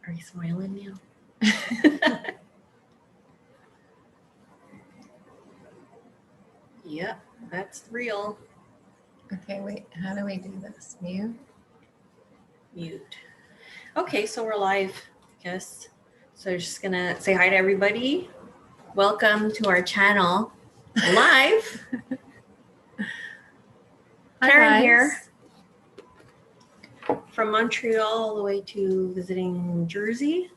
Are you smiling now? Yep, that's real. Okay, wait, how do we do this? Mute? Mute. Okay, so we're live, yes. So just gonna say hi to everybody. Welcome to our channel, live. Hi, Karen guys. here. From Montreal all the way to visiting Jersey.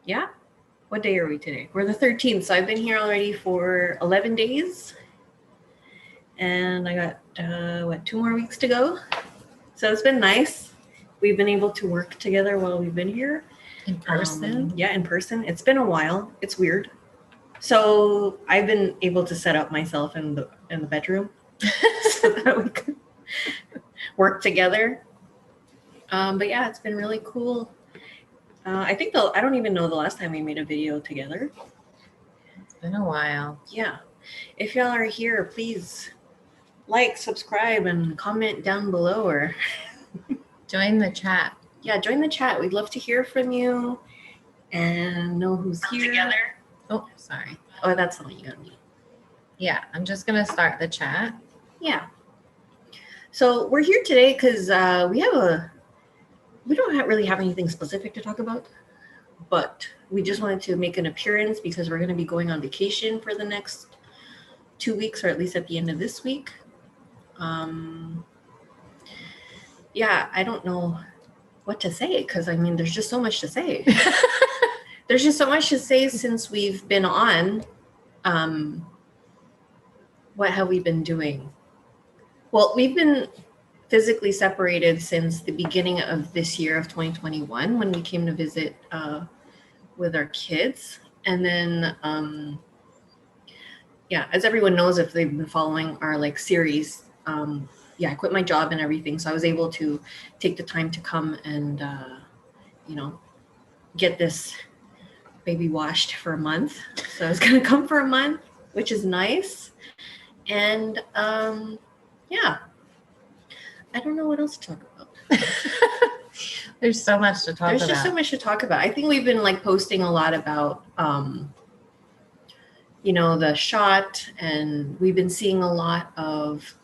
Yeah. What day are we today? We're the 13th, so I've been here already for 11 days. And I got, 2 more weeks to go. So it's been nice. We've been able to work together while we've been here. In person? Yeah, in person. It's been a while. It's weird. So I've been able to set up myself in the bedroom so that we could work together. But yeah, it's been really cool. I think I don't even know the last time we made a video together. It's been a while. Yeah. If y'all are here, please like, subscribe, and comment down below, or Join the chat. yeah, join the chat. We'd love to hear from you and know who's here. Together. Oh, sorry. Oh, that's all you got me. Yeah, I'm just gonna start the chat. Yeah. So we're here today because we don't really have anything specific to talk about, but we just wanted to make an appearance because we're going to be going on vacation for the next 2 weeks, or at least at the end of this week. Yeah, I don't know what to say because I mean, there's just so much to say. There's just so much to say since we've been on. What have we been doing? Well, we've been physically separated since the beginning of this year of 2021 when we came to visit with our kids. And then, yeah, as everyone knows, if they've been following our series, yeah, I quit my job and everything. So I was able to take the time to come and, get this baby washed for a month. So I was going to come for a month, which is nice. And yeah, I don't know what else to talk about. There's so much to talk about. There's just so much to talk about. I think we've been posting a lot about, the shot, and we've been seeing a lot of,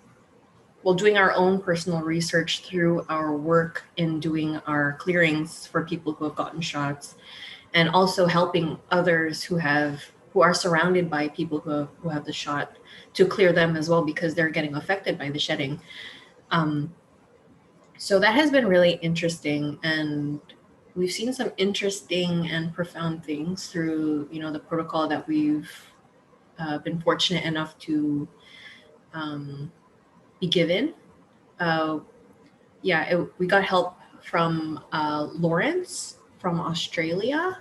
doing our own personal research through our work in doing our clearings for people who have gotten shots, and also helping others who are surrounded by people who have the shot to clear them as well, because they're getting affected by the shedding. So that has been really interesting, and we've seen some interesting and profound things through, the protocol that we've been fortunate enough to be given. We got help from Lawrence from Australia.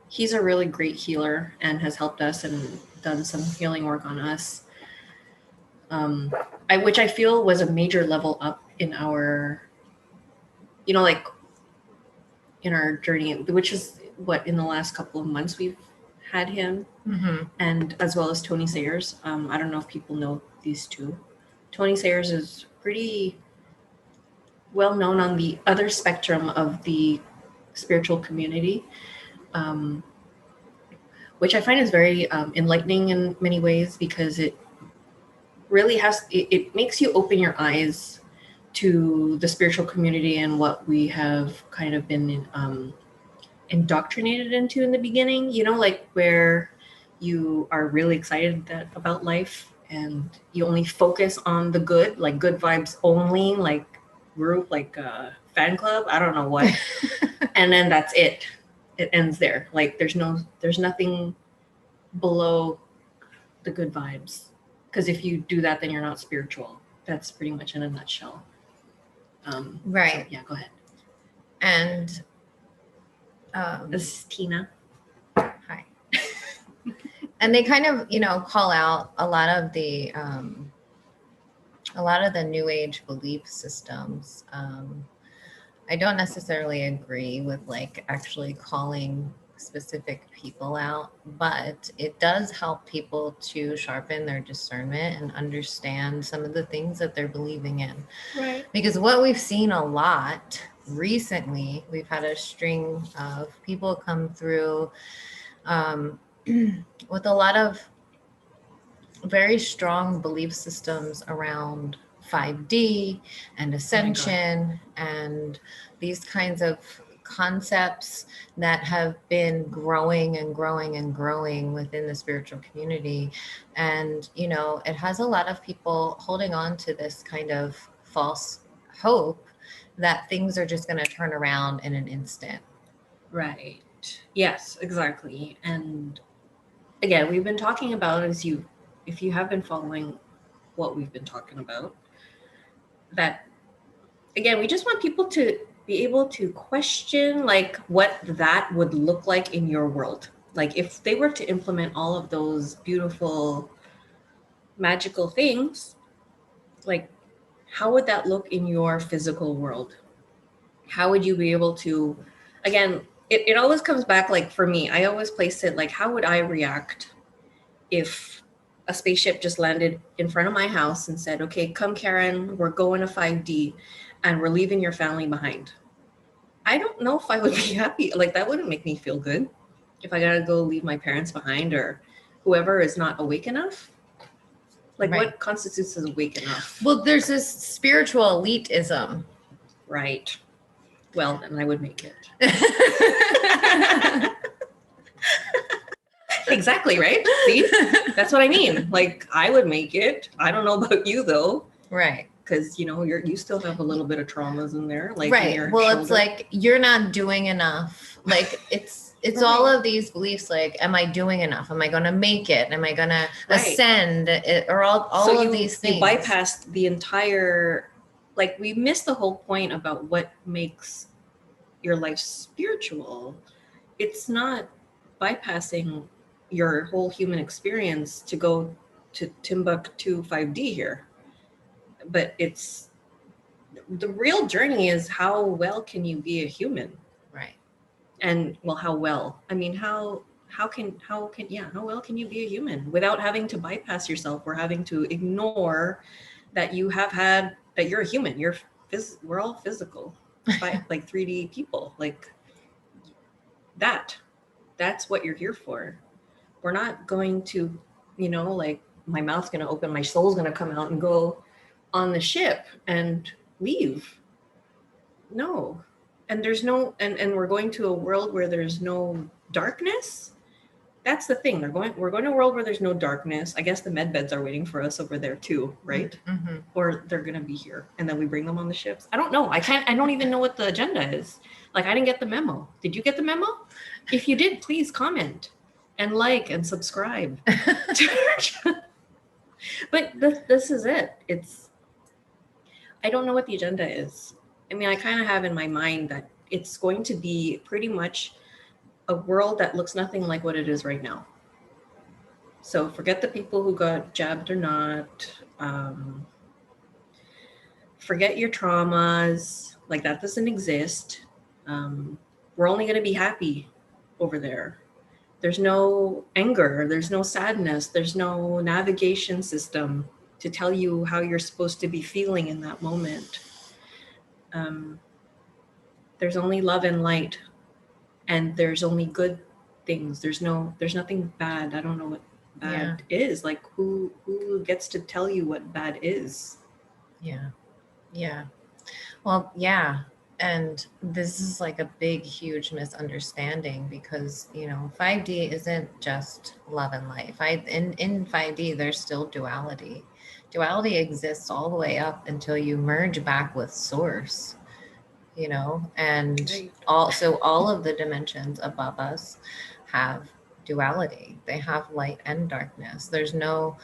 He's a really great healer and has helped us and done some healing work on us, which I feel was a major level up in our, in our journey, which is what, in the last couple of months we've had him. Mm-hmm. And as well as Tony Sayers. I don't know if people know these two. Tony Sayers is pretty well known on the other spectrum of the spiritual community, which I find is very enlightening in many ways, because it really it makes you open your eyes to the spiritual community and what we have kind of been indoctrinated into in the beginning, where you are really excited about life and you only focus on the good, good vibes only, group, fan club, I don't know what. And then that's it. It ends there. There's nothing below the good vibes. Because if you do that, then you're not spiritual. That's pretty much in a nutshell. Right. So, yeah, go ahead. And this is Tena. Hi. And they kind of, call out a lot of the new age belief systems. I don't necessarily agree with actually calling specific people out, but it does help people to sharpen their discernment and understand some of the things that they're believing in. Right. Because what we've seen a lot recently we've had a string of people come through with a lot of very strong belief systems around 5D and ascension and these kinds of concepts that have been growing and growing and growing within the spiritual community. And, you know, it has a lot of people holding on to this kind of false hope that things are just going to turn around in an instant. Right. Yes, exactly. And again, we've been talking about, if you have been following what we've been talking about, that again, we just want people to be able to question like what that would look like in your world. Like if they were to implement all of those beautiful magical things, like how would that look in your physical world? How would you be able to, again, it always comes back, like for me, I always place it like, how would I react if a spaceship just landed in front of my house and said, okay, come Karen, we're going to 5D and we're leaving your family behind? I don't know if I would be happy. Like that wouldn't make me feel good if I gotta go leave my parents behind or whoever is not awake enough. Like Right. what constitutes as awake enough? Well, there's this spiritual elitism. Right. Well, then I would make it. Exactly, right? See? That's what I mean. Like I would make it. I don't know about you though. Right. Because you know, you still have a little bit of traumas in there. Like right. In your well, shoulder. It's like you're not doing enough. Like it's Right. all of these beliefs like, am I doing enough? Am I going to make it? Am I going to ascend? Or all So of these things. You bypassed the entire, like we missed the whole point about what makes your life spiritual. It's not bypassing your whole human experience to go to Timbuktu 5D here. But it's the real journey is how well can you be a human? Right. And well, how well? I mean, how well can you be a human without having to bypass yourself or having to ignore that you have had, that you're a human, we're all physical, like 3D people, like that's what you're here for. We're not going to, like my mouth's going to open, my soul's going to come out and go on the ship and leave. No. And there's no, and we're going to a world where there's no darkness. That's the thing. We're going to a world where there's no darkness. I guess the med beds are waiting for us over there too, right? Mm-hmm. Or they're going to be here and then we bring them on the ships. I don't know. I don't even know what the agenda is. Like I didn't get the memo. Did you get the memo? If you did, please comment and like and subscribe. But this is it. I don't know what the agenda is. I mean, I kind of have in my mind that it's going to be pretty much a world that looks nothing like what it is right now. So forget the people who got jabbed or not. Forget your traumas. Like that doesn't exist. We're only going to be happy over there. There's no anger. There's no sadness. There's no navigation system to tell you how you're supposed to be feeling in that moment. There's only love and light, and there's only good things. There's nothing bad. I don't know what bad is. Like who gets to tell you what bad is? Yeah. Well, yeah. And this is like a big, huge misunderstanding because, 5D isn't just love and life. In 5D, there's still duality. Duality exists all the way up until you merge back with source, and Right. also all of the dimensions above us have duality. They have light and darkness. There's no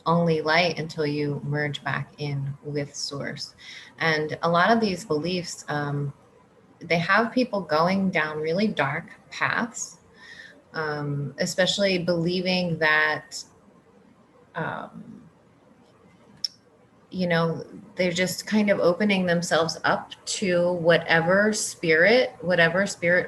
only light until you merge back in with source. And a lot of these beliefs, they have people going down really dark paths, especially believing that you know, they're just kind of opening themselves up to whatever spirit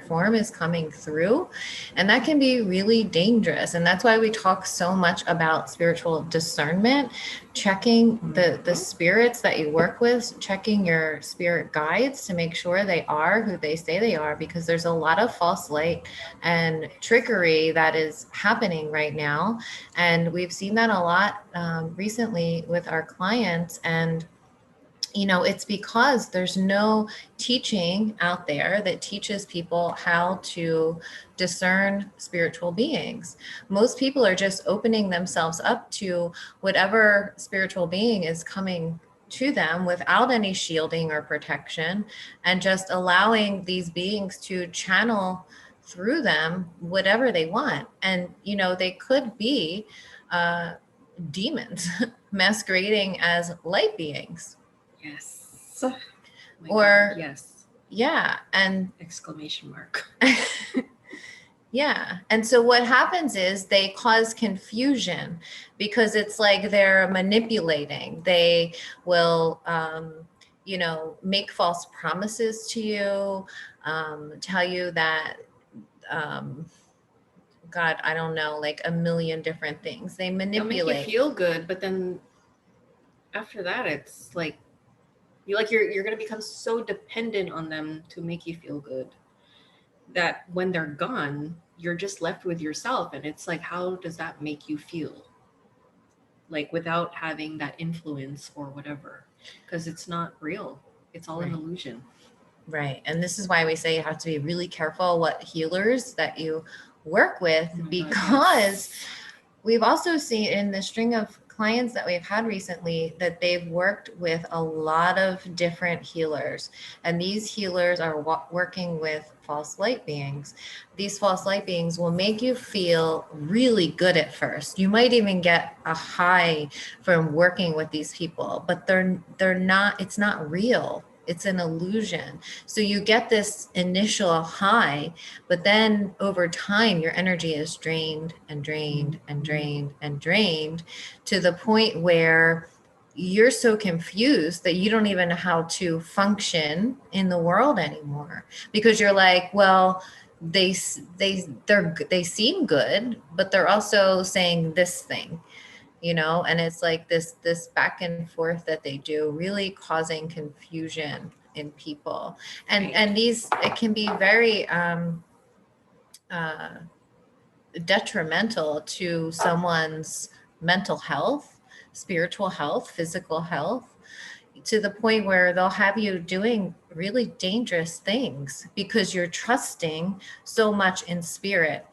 form is coming through. And that can be really dangerous. And that's why we talk so much about spiritual discernment, checking the spirits that you work with, checking your spirit guides to make sure they are who they say they are, because there's a lot of false light and trickery that is happening right now. And we've seen that a lot recently with our clients. And you know, it's because there's no teaching out there that teaches people how to discern spiritual beings. Most people are just opening themselves up to whatever spiritual being is coming to them without any shielding or protection, and just allowing these beings to channel through them whatever they want. And, you know, they could be demons masquerading as light beings. Yes. Or God, yes. Yeah. And exclamation mark. Yeah. And so what happens is they cause confusion, because it's like they're manipulating. They will, you know, make false promises to you, tell you that, God, I don't know, like a million different things. They manipulate. They'll make you feel good, but then after that, it's like you're going to become so dependent on them to make you feel good that when they're gone, you're just left with yourself. And it's like, how does that make you feel? Like without having that influence or whatever, because it's not real. It's all an illusion. Right. And this is why we say you have to be really careful what healers that you work with, because we've also seen in the string of clients that we've had recently that they've worked with a lot of different healers, and these healers are working with false light beings. These false light beings will make you feel really good at first. You might even get a high from working with these people, but they're not, it's not real. It's an illusion. So you get this initial high, but then over time, your energy is drained and drained and drained and drained, to the point where you're so confused that you don't even know how to function in the world anymore, because you're like, well, they seem good, but they're also saying this thing, you know, and it's like this back and forth that they do, really causing confusion in people. And these, it can be very detrimental to someone's mental health, spiritual health, physical health, to the point where they'll have you doing really dangerous things because you're trusting so much in spirit.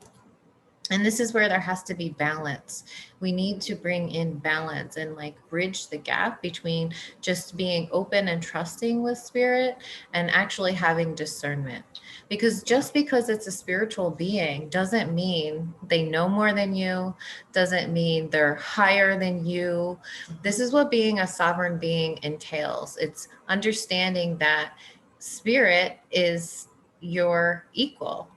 And this is where there has to be balance. We need to bring in balance and like bridge the gap between just being open and trusting with spirit and actually having discernment. Because just because it's a spiritual being doesn't mean they know more than you, doesn't mean they're higher than you. This is what being a sovereign being entails. It's understanding that spirit is your equal.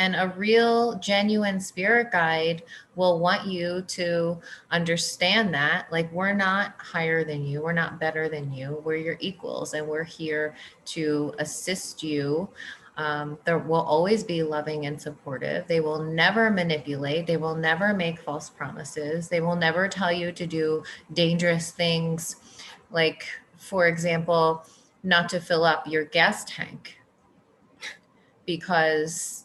And a real, genuine spirit guide will want you to understand that, like, we're not higher than you. We're not better than you. We're your equals, and we're here to assist you. There will always be loving and supportive. They will never manipulate. They will never make false promises. They will never tell you to do dangerous things, like, for example, not to fill up your gas tank because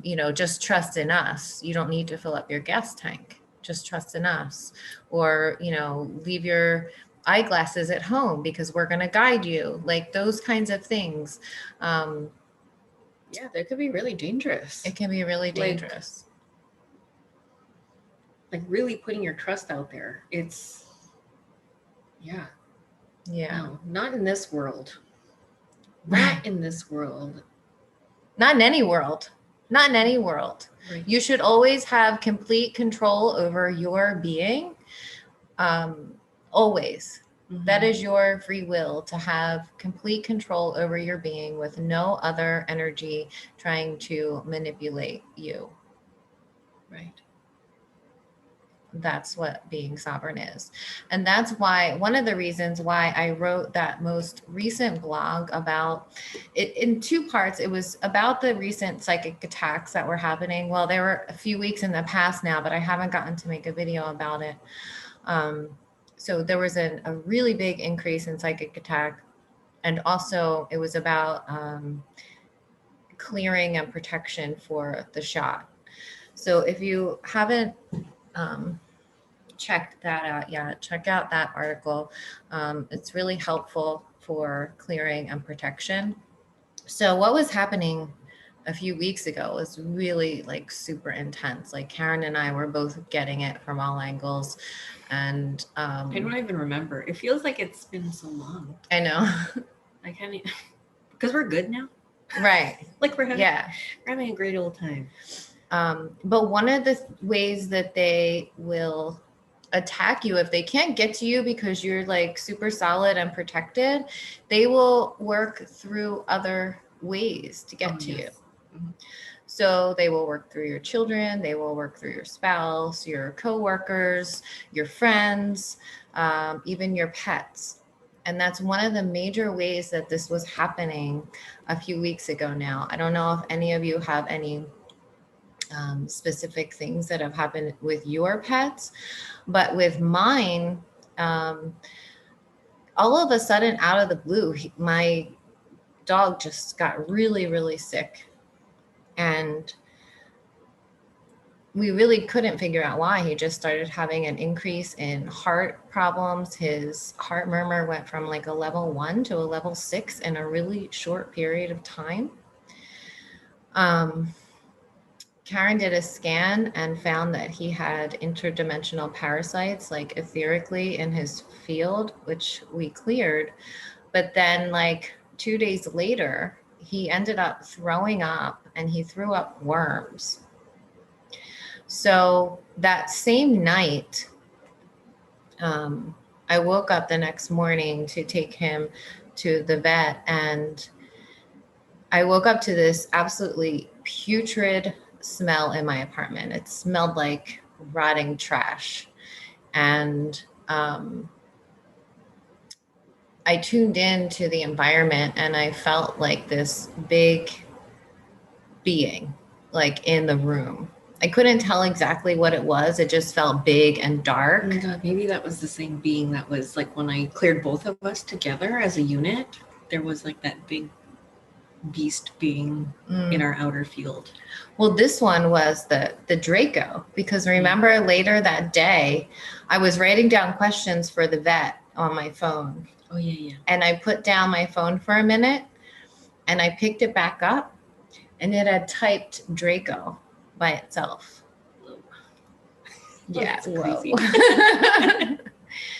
you know, just trust in us. You don't need to fill up your gas tank. Just trust in us. Or, you know, leave your eyeglasses at home because we're going to guide you. Like those kinds of things. Yeah, they could be really dangerous. It can be really dangerous. Like really putting your trust out there. It's, yeah. No, not in this world. Not in this world. Not in any world. Not in any world. Right. You should always have complete control over your being. Always. Mm-hmm. That is your free will, to have complete control over your being with no other energy trying to manipulate you. Right. that's what being sovereign is. And that's why, one of the reasons why I wrote that most recent blog about it in two parts. It was about the recent psychic attacks that were happening. Well, there were a few weeks in the past now, but I haven't gotten to make a video about it. So there was a really big increase in psychic attack. And also it was about clearing and protection for the shot. So if you haven't checked that out yet, check out that article. It's really helpful for clearing and protection. So what was happening a few weeks ago was really like super intense. Like Karen and I were both getting it from all angles. And I don't even remember. It feels like it's been so long. I know. I can't because we're good now. Right. Like we're having a great old time. But one of the ways that they will attack you, if they can't get to you because you're like super solid and protected, they will work through other ways to get to you. Mm-hmm. So they will work through your children, they will work through your spouse, your coworkers, your friends, even your pets. And that's one of the major ways that this was happening a few weeks ago now. I don't know if any of you have any specific things that have happened with your pets, but with mine, all of a sudden, out of the blue, my dog just got really, really sick. And we really couldn't figure out why. He just started having an increase in heart problems. His heart murmur went from like a level 1 to a level 6 in a really short period of time. Karen did a scan and found that he had interdimensional parasites, like etherically in his field, which we cleared. But then like 2 days later, he ended up throwing up, and he threw up worms. So that same night, I woke up the next morning to take him to the vet, and I woke up to this absolutely putrid smell in my apartment. It smelled like rotting trash. And I tuned in to the environment, and I felt like this big being like in the room. I couldn't tell exactly what it was. It just felt big and dark. Oh my God, maybe that was the same being that was like when I cleared both of us together as a unit. There was like that big beast being in our outer field. Well, this one was the Draco, because remember later that day, I was writing down questions for the vet on my phone. Oh, yeah. And I put down my phone for a minute, and I picked it back up, and it had typed Draco by itself. Yeah, crazy.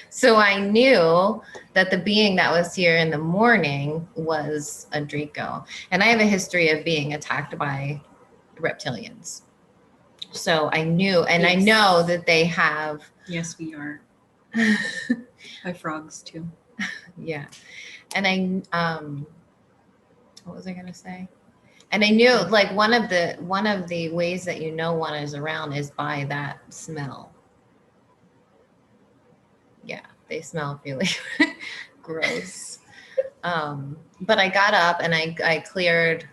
So I knew that the being that was here in the morning was a Draco. And I have a history of being attacked by reptilians. So I knew, and yes. I know that they have. Yes, we are. By frogs too. Yeah. And I, what was I going to say? And I knew like one of the ways that you know one is around is by that smell. Yeah, they smell really gross. But I got up and I cleared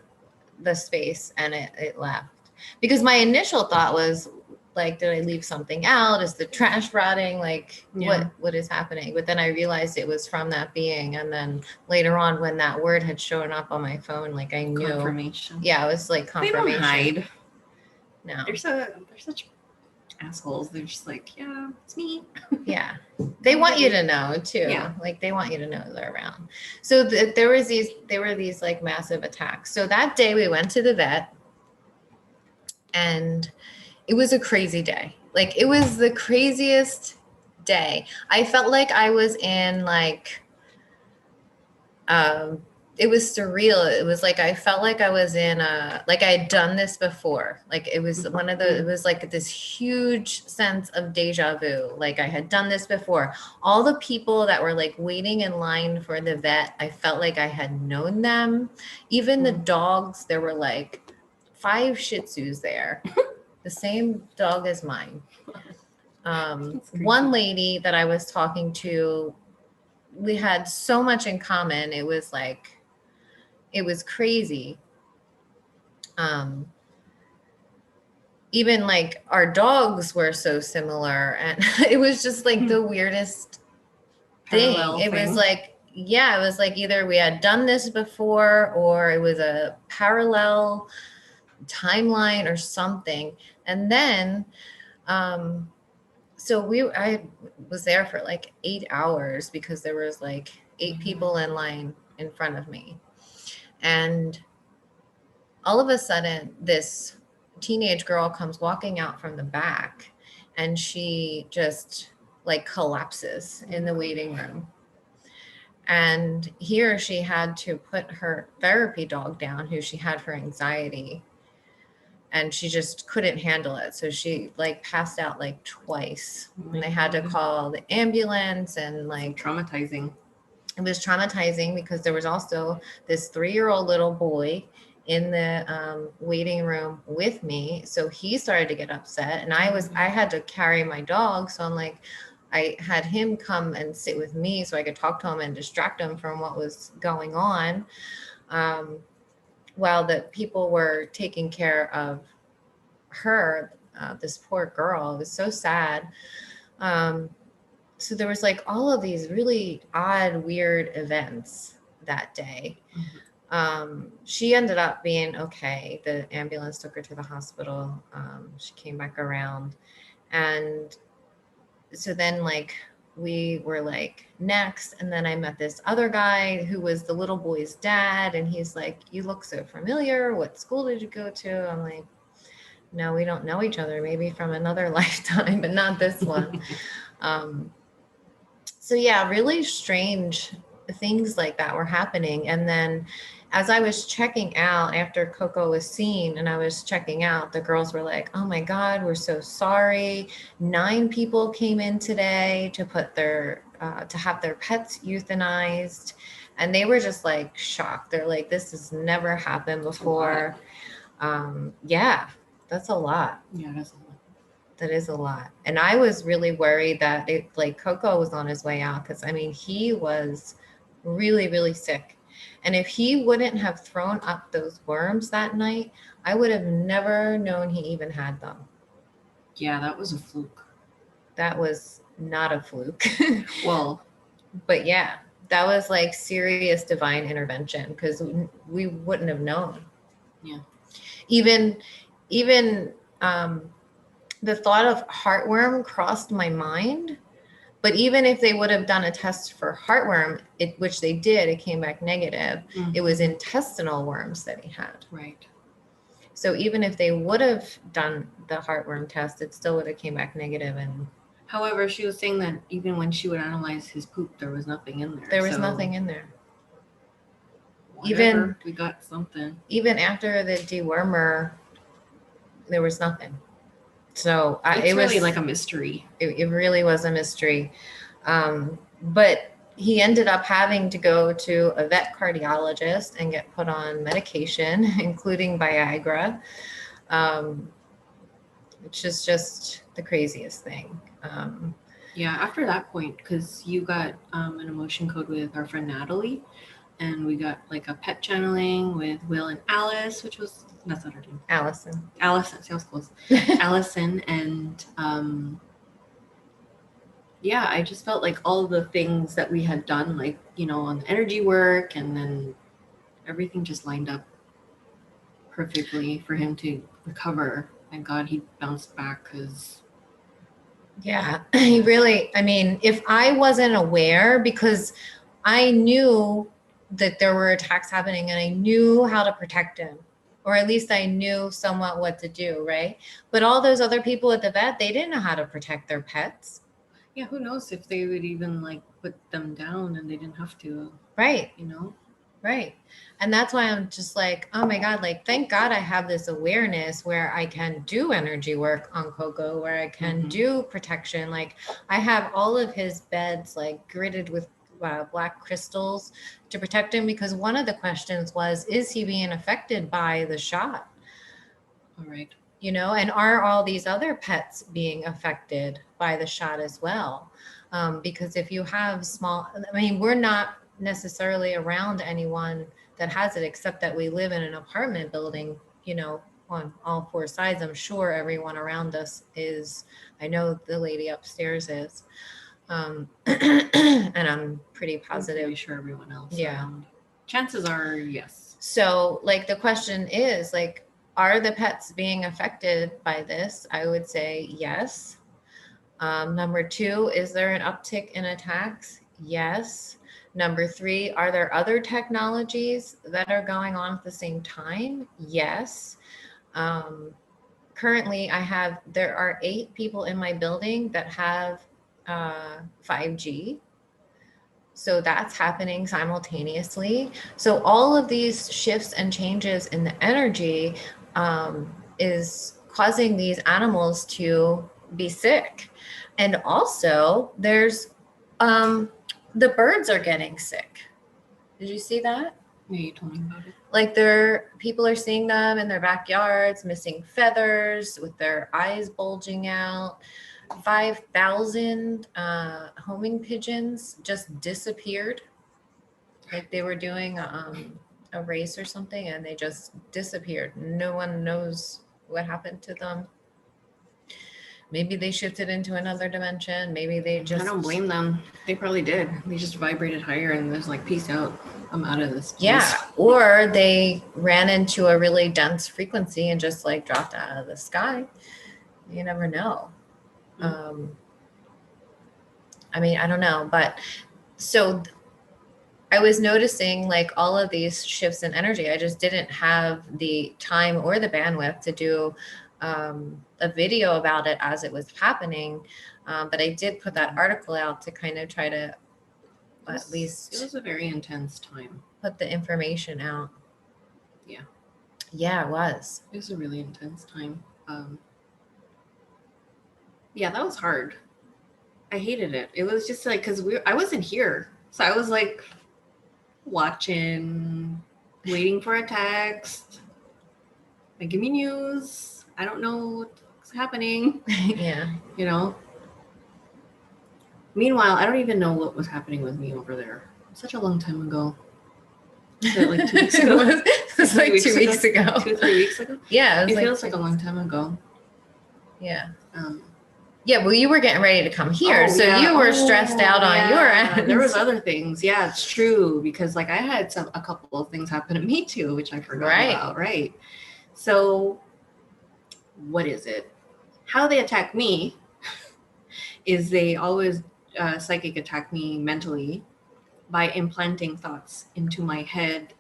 the space, and it left. Because my initial thought was like, did I leave something out? Is the trash rotting? Like what is happening? But then I realized it was from that being. And then later on, when that word had shown up on my phone, like I knew. Confirmation. Yeah, it was like confirmation. They don't hide. No. They're such assholes. They're just like, yeah, it's me. Yeah. They want you to know too. Yeah. Like they want you to know they're around. So there were these like massive attacks. So that day we went to the vet, and it was a crazy day. Like it was the craziest day. I felt like I was in like, it was surreal. It was like, I felt like I was in like I had done this before. Like it was it was like this huge sense of deja vu. Like I had done this before. All the people that were like waiting in line for the vet, I felt like I had known them. Even the dogs, there were like 5 Shih Tzus there. The same dog as mine. That's crazy. One lady that I was talking to, we had so much in common. It was like, it was crazy. Even like our dogs were so similar, and it was just like the weirdest Parallel thing. It was thing. like, yeah, it was like either we had done this before or it was a parallel timeline or something. And then, so I was there for like 8 hours because there was like 8 people in line in front of me. And all of a sudden, this teenage girl comes walking out from the back, and she just like collapses in the waiting room. And here she had to put her therapy dog down, who she had for anxiety, and she just couldn't handle it. So she like passed out like twice, and they had to call the ambulance, and like Traumatizing. it was traumatizing because there was also this 3-year-old little boy in the waiting room with me. So he started to get upset, and I had to carry my dog. So I'm like, I had him come and sit with me so I could talk to him and distract him from what was going on, while the people were taking care of her, this poor girl. It was so sad. So there was like all of these really odd, weird events that day. She ended up being okay. The ambulance took her to the hospital. She came back around. And so then like we were like next, and then I met this other guy who was the little boy's dad, and he's like, "You look so familiar. What school did you go to?" I'm like, "No, we don't know each other. Maybe from another lifetime, but not this one." So yeah, really strange things like that were happening. And then as I was checking out after Coco was seen and I was checking out, the girls were like, "Oh my God, we're so sorry. 9 people came in today to put to have their pets euthanized." And they were just like shocked. They're like, "This has never happened before." Yeah, that's a lot. Yeah, that's a lot. That is a lot. And I was really worried that like Coco was on his way out, because I mean, he was really, really sick. And if he wouldn't have thrown up those worms that night, I would have never known he even had them. Yeah, that was a fluke. That was not a fluke. Well, but yeah, that was like serious divine intervention, because we wouldn't have known. yeah. Even the thought of heartworm crossed my mind. But even if they would have done a test for heartworm, which they did, it came back negative. It was intestinal worms that he had. Right. So even if they would have done the heartworm test, it still would have came back negative. And however, she was saying that even when she would analyze his poop, there was nothing in there. There was nothing in there. Whatever, even we got something. Even after the dewormer, there was nothing. So it was really like a mystery. It really was a mystery. But he ended up having to go to a vet cardiologist and get put on medication, including Viagra, which is just the craziest thing. Yeah, after that point, because you got an emotion code with our friend Natalie, and we got like a pet channeling with Will and Alice, which was, that's not her name. Allison. Sounds close. Allison. And yeah, I just felt like all the things that we had done, like, you know, on the energy work, and then everything just lined up perfectly for him to recover. Thank God he bounced back, because yeah, he really, I mean, if I wasn't aware, because I knew that there were attacks happening and I knew how to protect him, or at least I knew somewhat what to do, right? But all those other people at the vet, they didn't know how to protect their pets. Yeah, who knows if they would even like put them down and they didn't have to. Right. You know? Right. And that's why I'm just like, oh my God, like, thank God I have this awareness where I can do energy work on Coco, where I can do protection. Like, I have all of his beds like gridded with black crystals to protect him, because one of the questions was, is he being affected by the shot? All right. you know, and are all these other pets being affected by the shot as well? Because if you have small, I mean, we're not necessarily around anyone that has it, except that we live in an apartment building, you know, on all four sides. I'm sure everyone around us is, I know the lady upstairs is, and I'm pretty positive. I'm pretty sure everyone else. Yeah. Chances are, yes. So like the question is like, are the pets being affected by this? I would say yes. Number 2, is there an uptick in attacks? Yes. Number 3, are there other technologies that are going on at the same time? Yes. Currently, there are 8 people in my building that have 5G. So that's happening simultaneously. So all of these shifts and changes in the energy is causing these animals to be sick. And also there's the birds are getting sick. Did you see that? Yeah, you told me about it. Like people are seeing them in their backyards, missing feathers, with their eyes bulging out. 5,000 homing pigeons just disappeared. Like they were doing a race or something and they just disappeared. No one knows what happened to them. Maybe they shifted into another dimension. Maybe they just... I don't blame them. They probably did. They just vibrated higher and there's like, peace out. I'm out of this place. Yeah. Or they ran into a really dense frequency and just like dropped out of the sky. You never know. I mean, I don't know. But so I was noticing like all of these shifts in energy. I just didn't have the time or the bandwidth to do a video about it as it was happening. But I did put that article out to kind of try to at least... It was a very intense time. Put the information out. Yeah. Yeah, it was. It was a really intense time. Yeah, that was hard. I hated it. It was just like, because I wasn't here. So I was like watching, waiting for a text. Like, give me news. I don't know what's happening. Yeah. You know? Meanwhile, I don't even know what was happening with me over there. Such a long time ago. Was it like 2 weeks ago? It was like 2 weeks ago. 2 or 3 weeks ago? Yeah. It feels like a long time ago. Yeah. Yeah, well, you were getting ready to come here, you were stressed out on your end. There was other things. Yeah, it's true, because like I had a couple of things happen to me too, which I forgot about. Right. So what is it? How they attack me is they always psychic attack me mentally by implanting thoughts into my head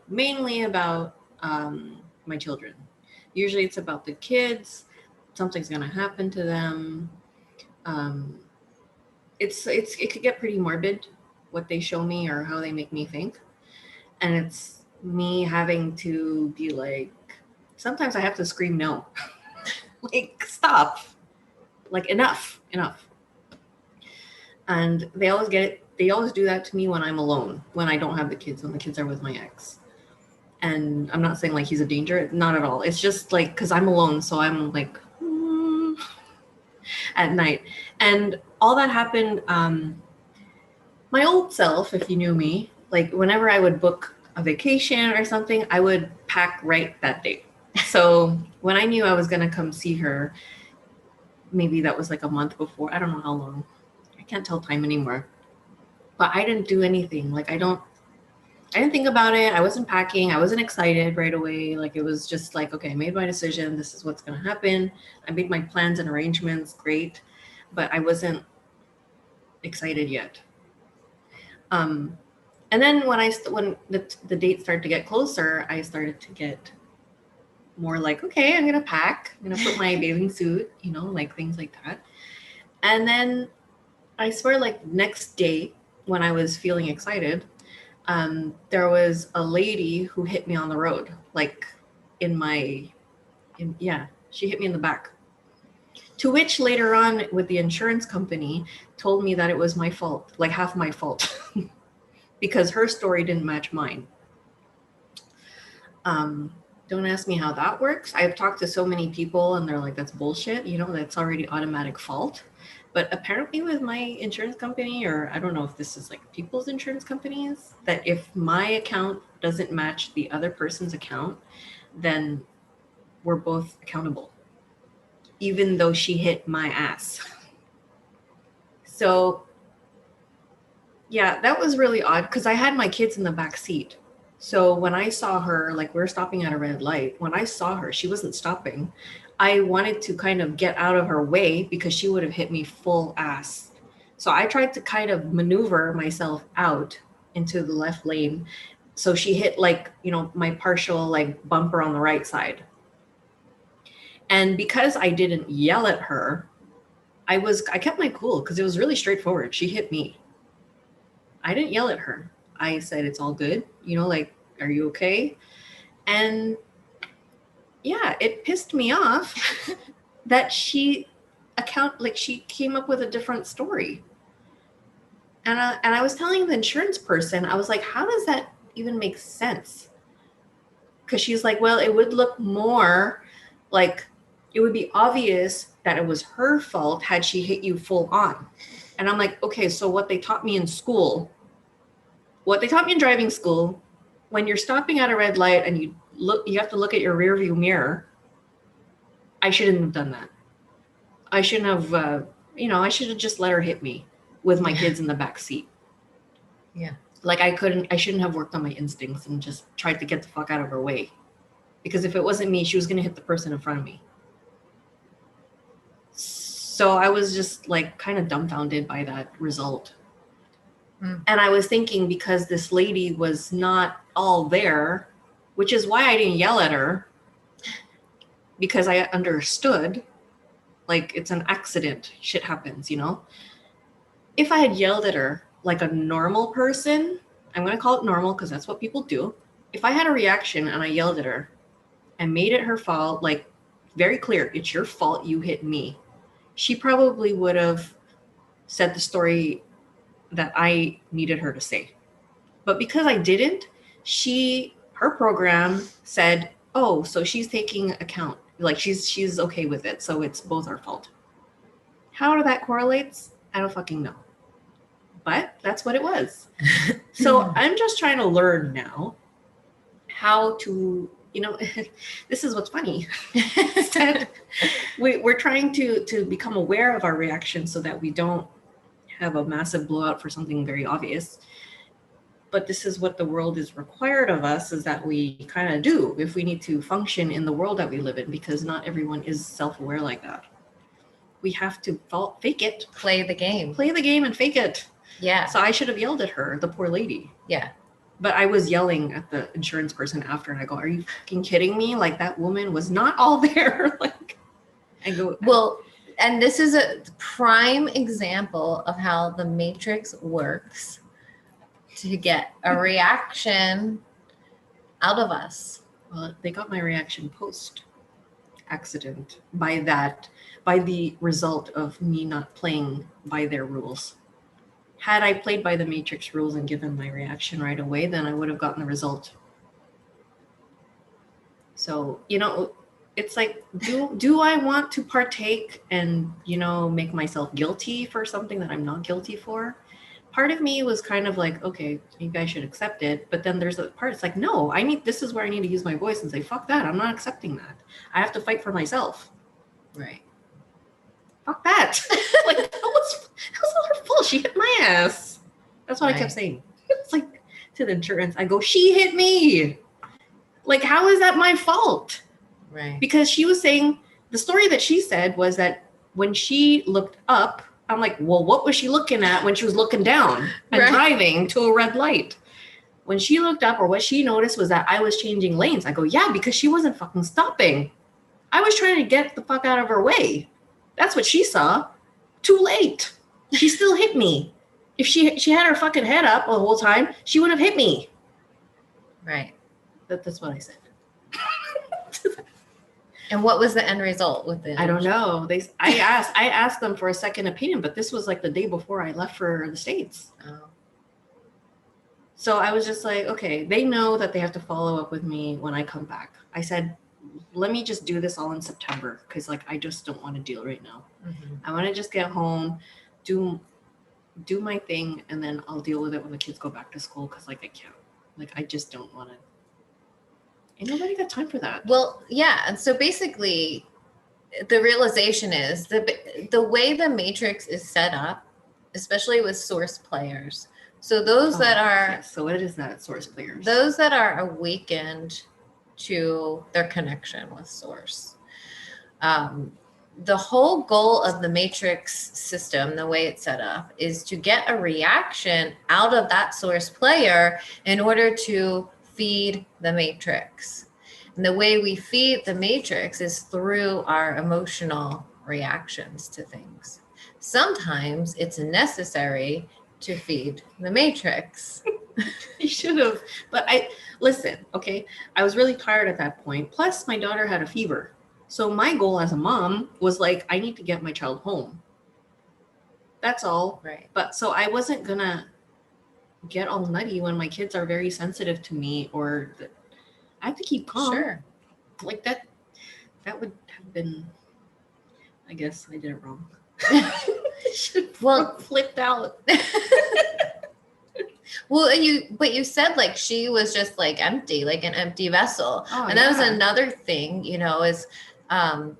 mainly about my children. Usually it's about the kids. Something's going to happen to them. It could get pretty morbid, what they show me or how they make me think. And it's me having to be like, sometimes I have to scream no. Like, stop. Like, enough. And they always do that to me when I'm alone, when I don't have the kids, when the kids are with my ex. And I'm not saying like he's a danger, not at all. It's just like, because I'm alone, so I'm like, at night. And all that happened, my old self, if you knew me, like whenever I would book a vacation or something, I would pack right that day. So when I knew I was going to come see her, maybe that was like a month before, I don't know how long, I can't tell time anymore, but I didn't do anything. Like I didn't think about it. I wasn't packing. I wasn't excited right away. Like it was just like, okay, I made my decision. This is what's going to happen. I made my plans and arrangements. Great. But I wasn't excited yet. And then when the dates started to get closer, I started to get more like, okay, I'm going to pack. I'm going to put my bathing suit, like things like that. And then I swear, like next day when I was feeling excited, there was a lady who hit me on the road, like she hit me in the back. To which later on with the insurance company told me that it was my fault, like half my fault, because her story didn't match mine. Don't ask me how that works. I've talked to so many people and they're like, that's bullshit. That's already automatic fault. But apparently, with my insurance company, or I don't know if this is like people's insurance companies, that if my account doesn't match the other person's account, then we're both accountable, even though she hit my ass. So, yeah, that was really odd because I had my kids in the back seat. So when I saw her, like we were stopping at a red light, when I saw her, she wasn't stopping. I wanted to kind of get out of her way because she would have hit me full ass. So I tried to kind of maneuver myself out into the left lane. So she hit like, my partial like bumper on the right side. And because I didn't yell at her, I kept my cool because it was really straightforward. She hit me. I didn't yell at her. I said, it's all good. Like, are you okay? And yeah, it pissed me off that she came up with a different story. And I was telling the insurance person, I was like, how does that even make sense? Because she's like, well, it would look more like it would be obvious that it was her fault had she hit you full on. And I'm like, okay, so what they taught me in school, what they taught me in driving school, when you're stopping at a red light and you have to look at your rear view mirror, I shouldn't have done that. I shouldn't have, I should have just let her hit me with my kids in the back seat. Yeah. Like I shouldn't have worked on my instincts and just tried to get the fuck out of her way. Because if it wasn't me, she was going to hit the person in front of me. So I was just like kind of dumbfounded by that result. And I was thinking, because this lady was not all there, which is why I didn't yell at her, because I understood, like, it's an accident. Shit happens, If I had yelled at her like a normal person, I'm going to call it normal because that's what people do. If I had a reaction and I yelled at her and made it her fault, like very clear, it's your fault, you hit me, she probably would have said the story that I needed her to say. But because I didn't, her program said, oh, so she's taking account, like she's okay with it, so it's both our fault. How that correlates, I don't fucking know. But that's what it was. So I'm just trying to learn now how to, this is what's funny. We're trying to become aware of our reactions so that we don't have a massive blowout for something very obvious. But this is what the world is required of us, is that we kind of do if we need to function in the world that we live in, because not everyone is self-aware like that. We have to fake it. Play the game and fake it. Yeah. So I should have yelled at her, the poor lady. Yeah. But I was yelling at the insurance person after, and I go, are you fucking kidding me? Like, that woman was not all there. Like, I go, well, and this is a prime example of how the Matrix works to get a reaction out of us. Well, they got my reaction post accident by the result of me not playing by their rules. Had I played by the Matrix rules and given my reaction right away, then I would have gotten the result. So, it's like, do I want to partake and, make myself guilty for something that I'm not guilty for? Part of me was kind of like, okay, you guys should accept it. But then there's a part, it's like, no, this is where I need to use my voice and say, fuck that. I'm not accepting that. I have to fight for myself. Right. Fuck that. Like, that was not her fault. She hit my ass. That's what I kept saying. It's like, to the insurance, I go, she hit me. Like, how is that my fault? Right. Because she was saying, the story that she said was that when she looked up, I'm like, well, what was she looking at when she was looking down and driving to a red light? When she looked up, or what she noticed was that I was changing lanes. I go, yeah, because she wasn't fucking stopping. I was trying to get the fuck out of her way. That's what she saw. Too late. She still hit me. If she had her fucking head up the whole time, she would have hit me. Right. That's what I said. And what was the end result with it? I don't know. I asked them for a second opinion, but this was like the day before I left for the States. Oh. So I was just like, okay, they know that they have to follow up with me when I come back. I said, let me just do this all in September because like I just don't want to deal right now. I want to just get home, do my thing, and then I'll deal with it when the kids go back to school because like I can't. Like I just don't want to. Ain't nobody got time for that. Well, yeah. And so basically, the realization is the way the matrix is set up, especially with source players. So those that are yes. So what is that, source players? Those that are awakened to their connection with source. The whole goal of the matrix system, the way it's set up, is to get a reaction out of that source player in order to feed the matrix. And the way we feed the matrix is through our emotional reactions to things. Sometimes it's necessary to feed the matrix. You should have. But listen, okay, I was really tired at that point. Plus, my daughter had a fever. So my goal as a mom was like, I need to get my child home. That's all. Right. But so I wasn't going to get all nutty when my kids are very sensitive to me, or I have to keep calm. Sure. Like that would have been, I guess I did it wrong. Well, flipped out. Well, but you said like she was just like empty, like an empty vessel. And that was another thing, is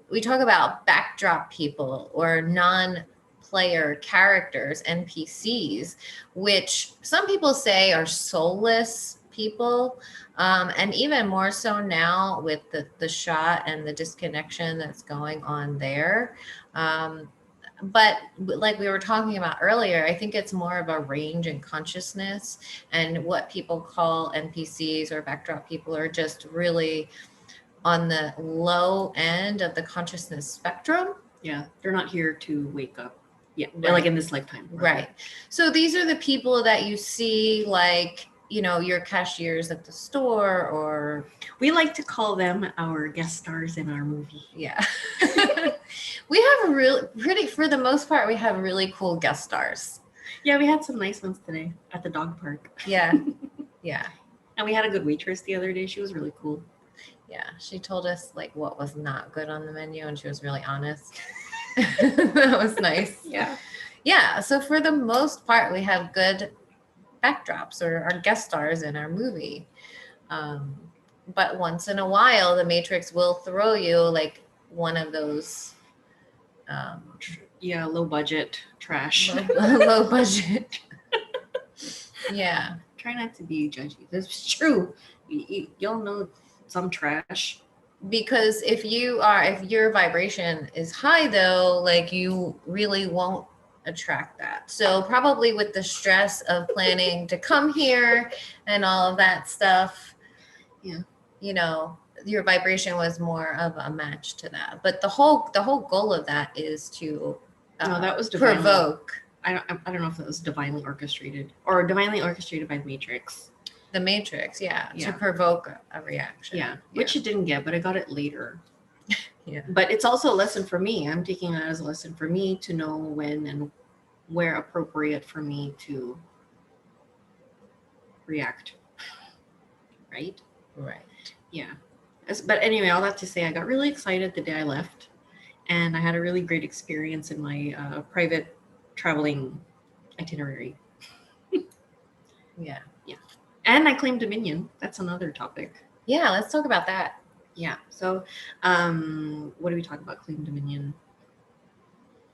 we talk about backdrop people or non-player characters, NPCs, which some people say are soulless people. And even more so now with the shot and the disconnection that's going on there. But like we were talking about earlier, I think it's more of a range in consciousness, and what people call NPCs or backdrop people are just really on the low end of the consciousness spectrum. Yeah, they're not here to wake up. Yeah, they're like in this lifetime. Right. So these are the people that you see, like, your cashiers at the store, or we like to call them our guest stars in our movie. Yeah. We have for the most part, we have really cool guest stars. Yeah, we had some nice ones today at the dog park. Yeah. Yeah. And we had a good waitress the other day. She was really cool. Yeah. She told us like what was not good on the menu, and she was really honest. That was nice. Yeah. Yeah. So for the most part, we have good backdrops or our guest stars in our movie. But once in a while, the Matrix will throw you like one of those low budget trash. Low budget. Yeah. Try not to be judgy. That's true. You'll know some trash. Because if your vibration is high though, like you really won't attract that. So probably with the stress of planning to come here and all of that stuff, your vibration was more of a match to that. But the whole goal of that is to that was provoke. I don't know if that was divinely orchestrated or divinely orchestrated by the Matrix. The Matrix, to provoke a reaction. Yeah, which it didn't get, but I got it later. Yeah. But it's also a lesson for me. I'm taking that as a lesson for me to know when and where appropriate for me to react. Right? Right. Yeah. But anyway, all that to say, I got really excited the day I left, and I had a really great experience in my private traveling itinerary. Yeah. Yeah. And I claimed dominion. That's another topic. Yeah, let's talk about that. Yeah. So, what do we talk about? Claim dominion.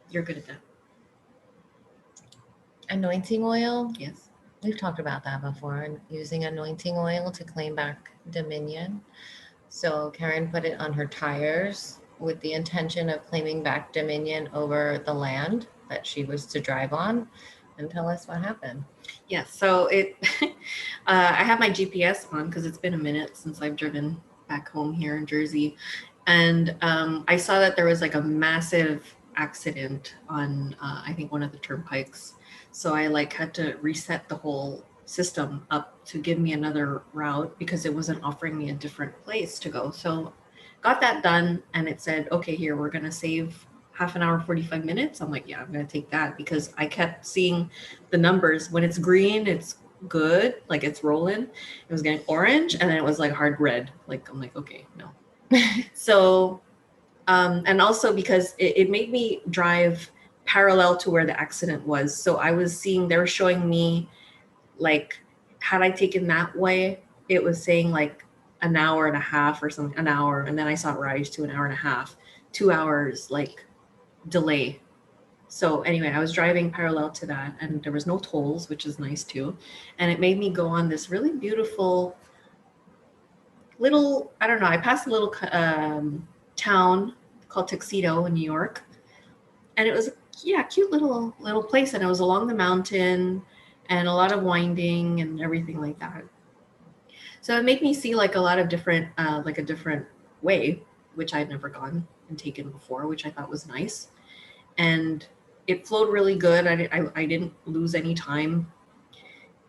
You're good at that. Anointing oil. Yes. We've talked about that before, using anointing oil to claim back dominion. So Karen put it on her tires with the intention of claiming back dominion over the land that she was to drive on. And tell us what happened. Yeah, so I have my GPS on because it's been a minute since I've driven back home here in Jersey. And I saw that there was like a massive accident on, I think, one of the turnpikes. So I had to reset the whole system up to give me another route because it wasn't offering me a different place to go. So got that done, and it said, okay, here, we're going to save half an hour, 45 minutes. I'm like, yeah, I'm going to take that because I kept seeing the numbers. When it's green, it's good, like it's rolling. It was getting orange, and then it was like hard red. Like I'm like, okay, no. So, and also because it made me drive parallel to where the accident was. So I was seeing, they were showing me like, had I taken that way, it was saying like an hour and a half or something, an hour, and then I saw it rise to an hour and a half, 2 hours like delay. So anyway, I was driving parallel to that, and there was no tolls, which is nice too. And it made me go on this really beautiful little, I don't know, I passed a little town called Tuxedo in New York, and it was, yeah, cute little place, and it was along the mountain and a lot of winding and everything like that. So it made me see like a lot of different, like a different way, which I'd never gone and taken before, which I thought was nice. And it flowed really good. I didn't lose any time.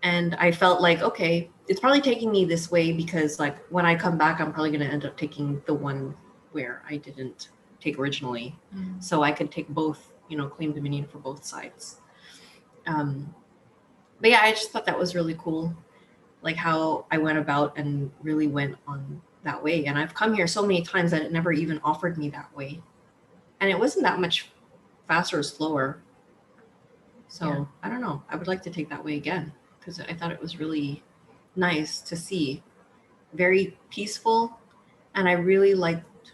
And I felt like, okay, it's probably taking me this way because like when I come back, I'm probably going to end up taking the one where I didn't take originally. So I could take both, you know, claim dominion for both sides. But yeah, I just thought that was really cool. Like how I went about and really went on that way. And I've come here so many times that it never even offered me that way. And it wasn't that much faster or slower. So yeah. I don't know. I would like to take that way again because I thought it was really nice to see. Very peaceful. And I really liked,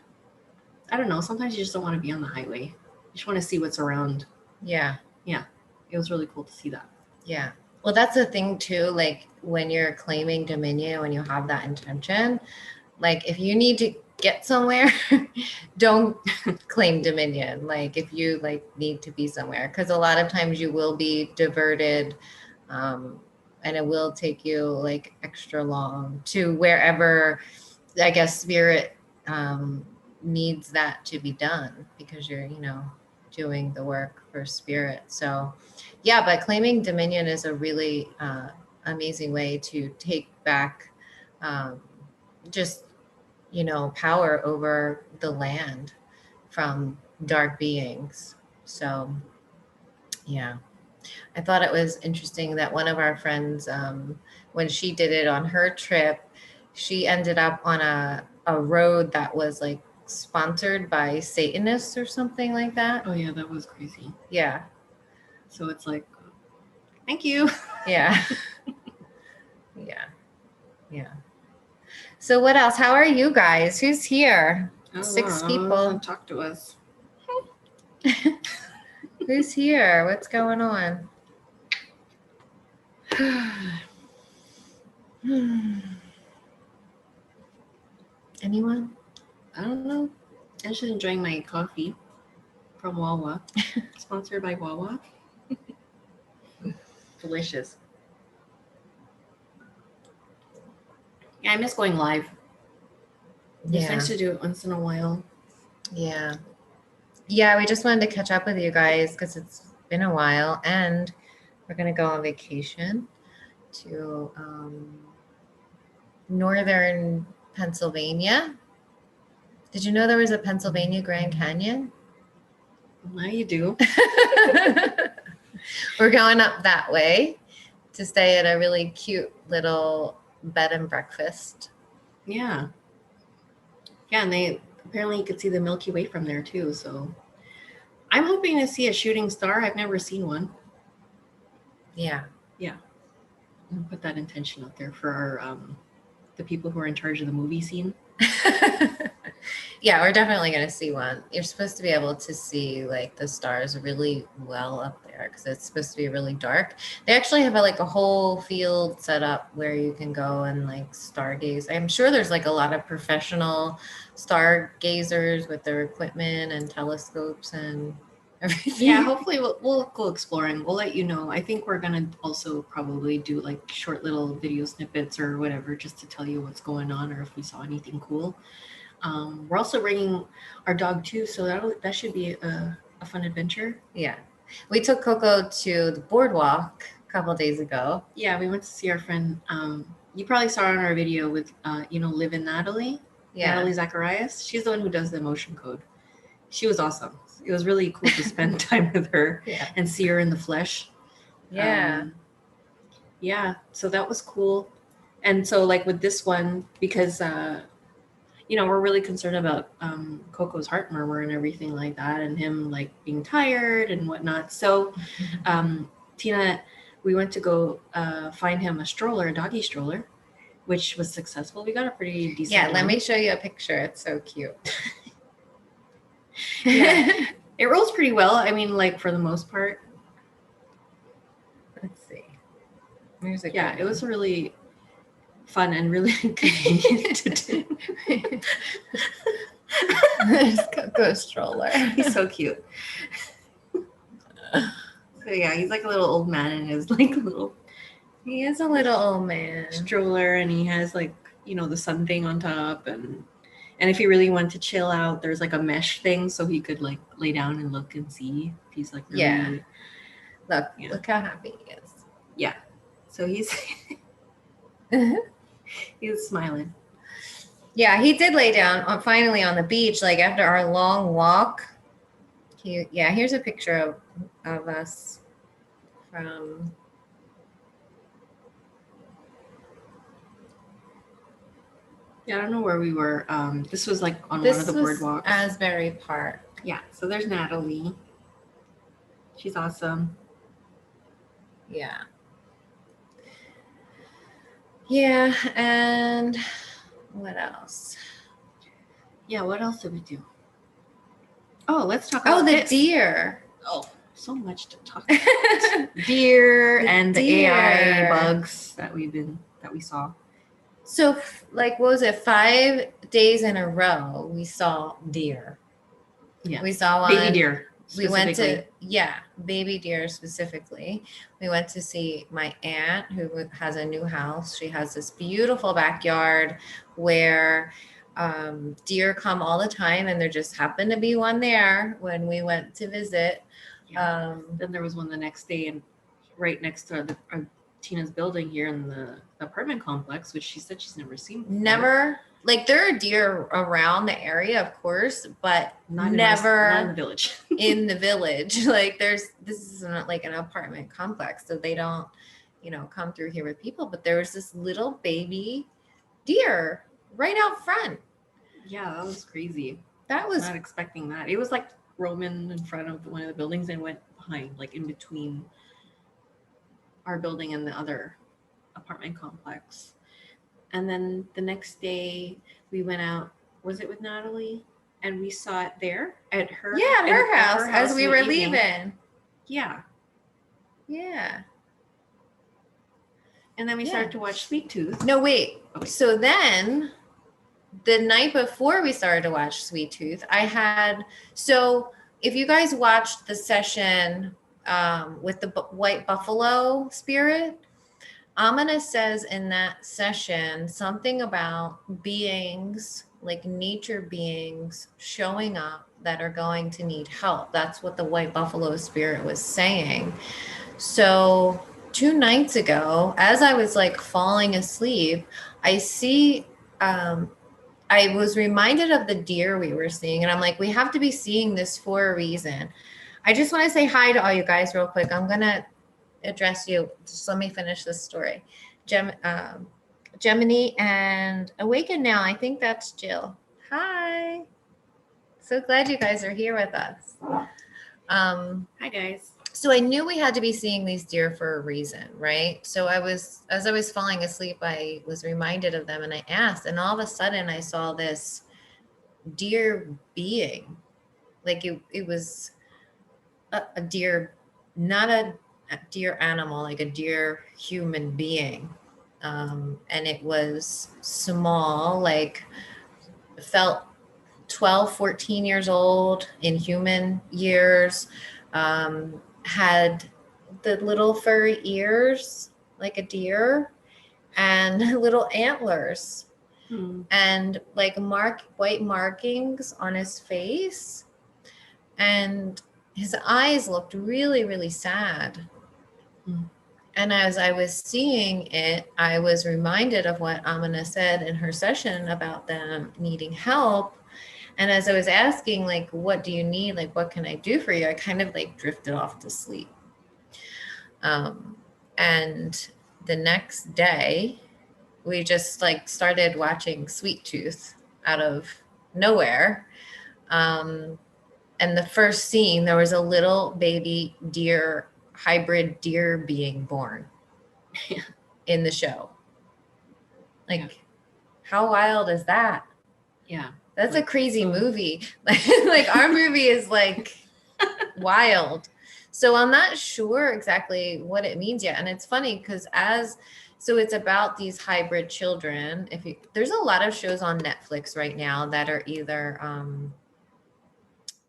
I don't know, sometimes you just don't want to be on the highway. You just want to see what's around. Yeah. Yeah. It was really cool to see that. Yeah. Well, that's the thing too. Like when you're claiming dominion, when you have that intention, like if you need to get somewhere, don't claim dominion. Like if you like need to be somewhere, because a lot of times you will be diverted, and it will take you like extra long to wherever, I guess, spirit needs that to be done because you're, you know, doing the work for spirit. So yeah, but claiming dominion is a really amazing way to take back just, you know, power over the land from dark beings. So yeah, I thought it was interesting that one of our friends, when she did it on her trip, she ended up on a road that was like sponsored by Satanists or something like that. Oh yeah, that was crazy. Yeah. So it's like, thank you. Yeah. Yeah. Yeah. So what else? How are you guys? Who's here? 6 people. Talk to us. Who's here? What's going on? Anyone? I don't know. I'm just enjoying my coffee from Wawa. Sponsored by Wawa. Delicious. Yeah, I miss going live. It's nice to do it once in a while. Yeah. Yeah, we just wanted to catch up with you guys because it's been a while, and we're going to go on vacation to northern Pennsylvania. Did you know there was a Pennsylvania Grand Canyon? Now you do. We're going up that way to stay at a really cute little bed and breakfast. Yeah. Yeah, and they apparently you could see the Milky Way from there too. So I'm hoping to see a shooting star. I've never seen one. Yeah. Yeah. I'll put that intention out there for our the people who are in charge of the movie scene. Yeah, we're definitely going to see one. You're supposed to be able to see like the stars really well up there because it's supposed to be really dark. They actually have a whole field set up where you can go and like stargaze. I'm sure there's like a lot of professional stargazers with their equipment and telescopes and everything. Yeah, hopefully we'll go exploring. We'll let you know. I think we're gonna also probably do like short little video snippets or whatever just to tell you what's going on or if we saw anything cool. We're also bringing our dog too, so that should be a fun adventure. Yeah, we took Coco to the boardwalk a couple of days ago. Yeah, we went to see our friend. You probably saw her on our video with Liv and Natalie. Yeah, Natalie Zacharias. She's the one who does the emotion code. She was awesome. It was really cool to spend time with her and see her in the flesh. Yeah. Yeah, so that was cool. And so like with this one, because we're really concerned about Coco's heart murmur and everything like that, and him like being tired and whatnot. So Tina, we went to go find him a stroller, a doggy stroller, which was successful. We got a pretty decent Yeah, one. let me show you a picture. It's so cute. Yeah, it rolls pretty well. I mean, like for the most part. Let's see. Here's a Yeah, good it was one. really fun and really convenient to do. There's Coco stroller. He's so cute. So yeah, he's like a little old man in his like little He is a little old man. stroller, and he has like the sun thing on top, and if he really wanted to chill out, there's like a mesh thing so he could like lay down and look and see if he's like really, Yeah. Look, yeah. look how happy he is. Yeah. So he's he's smiling. Yeah, he did lay down finally on the beach, like after our long walk. Here's a picture of us from. Yeah, I don't know where we were. This was like on one of the boardwalks. Asbury Park. Yeah. So there's Natalie. She's awesome. Yeah. Yeah, and what else? Yeah, what else did we do? Oh, let's talk about the deer. Oh, so much to talk about. Deer and the AI bugs that we saw. So, like, what was it? 5 days in a row, we saw deer. Yeah, we saw one. Baby deer. We went to baby deer specifically. We went to see my aunt who has a new house. She has this beautiful backyard where deer come all the time, and there just happened to be one there when we went to visit. Yeah. Then there was one the next day, and right next to Tina's building here in the apartment complex, which she said she's never seen before. Never. Like, there are deer around the area, of course, but not in the village. In the village. Like, this isn't like an apartment complex, so they don't, come through here with people. But there was this little baby deer right out front. Yeah, that was crazy. That was not expecting that. It was like roaming in front of one of the buildings and went behind, like in between our building and the other apartment complex. And then the next day we went out, was it with Natalie? And we saw it there at her house as we were leaving. Yeah. Yeah. And then we started to watch Sweet Tooth. No, wait. Okay. So then the night before we started to watch Sweet Tooth, so if you guys watched the session with the white buffalo spirit, Amina says in that session something about beings, like nature beings, showing up that are going to need help. That's what the white buffalo spirit was saying. So 2 nights ago, as I was like falling asleep, I was reminded of the deer we were seeing, and I'm like, we have to be seeing this for a reason. I just want to say hi to all you guys real quick. I'm going to address you. Just let me finish this story. Gemini and Awaken Now. I think that's Jill. Hi. So glad you guys are here with us. Hi, guys. So I knew we had to be seeing these deer for a reason, right? So as I was falling asleep, I was reminded of them, and I asked, and all of a sudden I saw this deer being. Like it was a deer, not a deer animal, like a deer human being. And it was small, like felt 12, 14 years old in human years, had the little furry ears like a deer and little antlers and like white markings on his face. And his eyes looked really, really sad. And as I was seeing it, I was reminded of what Amina said in her session about them needing help. And as I was asking, like, what do you need? Like, what can I do for you? I kind of like drifted off to sleep. And the next day, we just like started watching Sweet Tooth out of nowhere. And the first scene, there was a little baby deer, hybrid deer being born in the show. Like, Yeah. how wild is that? Yeah. That's like, a crazy movie. Like our movie is like wild. So I'm not sure exactly what it means yet. And it's funny because so it's about these hybrid children. There's a lot of shows on Netflix right now that are either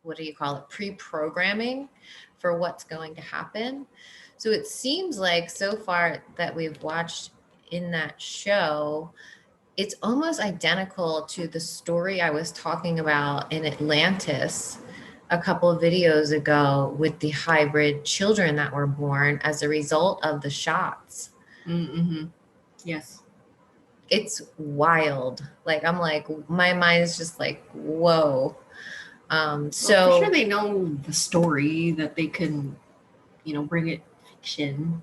what do you call it, pre-programming for what's going to happen. So it seems like so far that we've watched in that show, it's almost identical to the story I was talking about in Atlantis a couple of videos ago with the hybrid children that were born as a result of the shots. Mm-hmm. Yes. It's wild. Like, I'm like, my mind is just like, whoa. So well, for sure they know the story that they can, bring it fiction.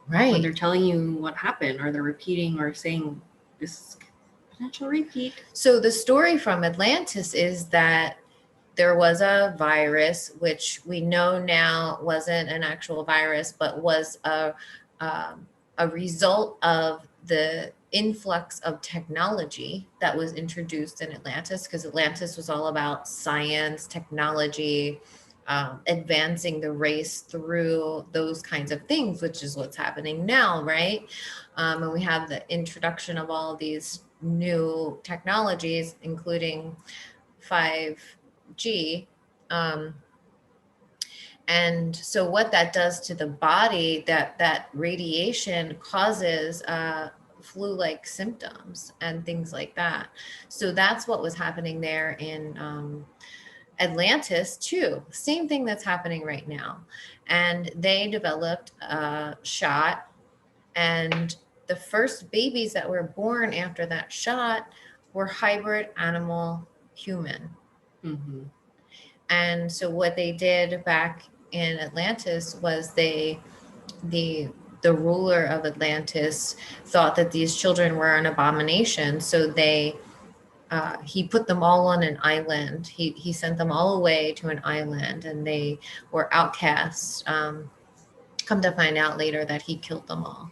right. When they're telling you what happened, or they're repeating or saying this potential repeat. So the story from Atlantis is that there was a virus, which we know now wasn't an actual virus, but was a result of the influx of technology that was introduced in Atlantis, because Atlantis was all about science, technology, advancing the race through those kinds of things, which is what's happening now, right? And we have the introduction of all of these new technologies, including 5G. And so what that does to the body, that radiation causes flu-like symptoms and things like that. So that's what was happening there in Atlantis too. Same thing that's happening right now. And they developed a shot, and the first babies that were born after that shot were hybrid animal human. Mm-hmm. And so what they did back in Atlantis was the ruler of Atlantis thought that these children were an abomination. So he put them all on an island. He sent them all away to an island, and they were outcasts. Come to find out later that he killed them all.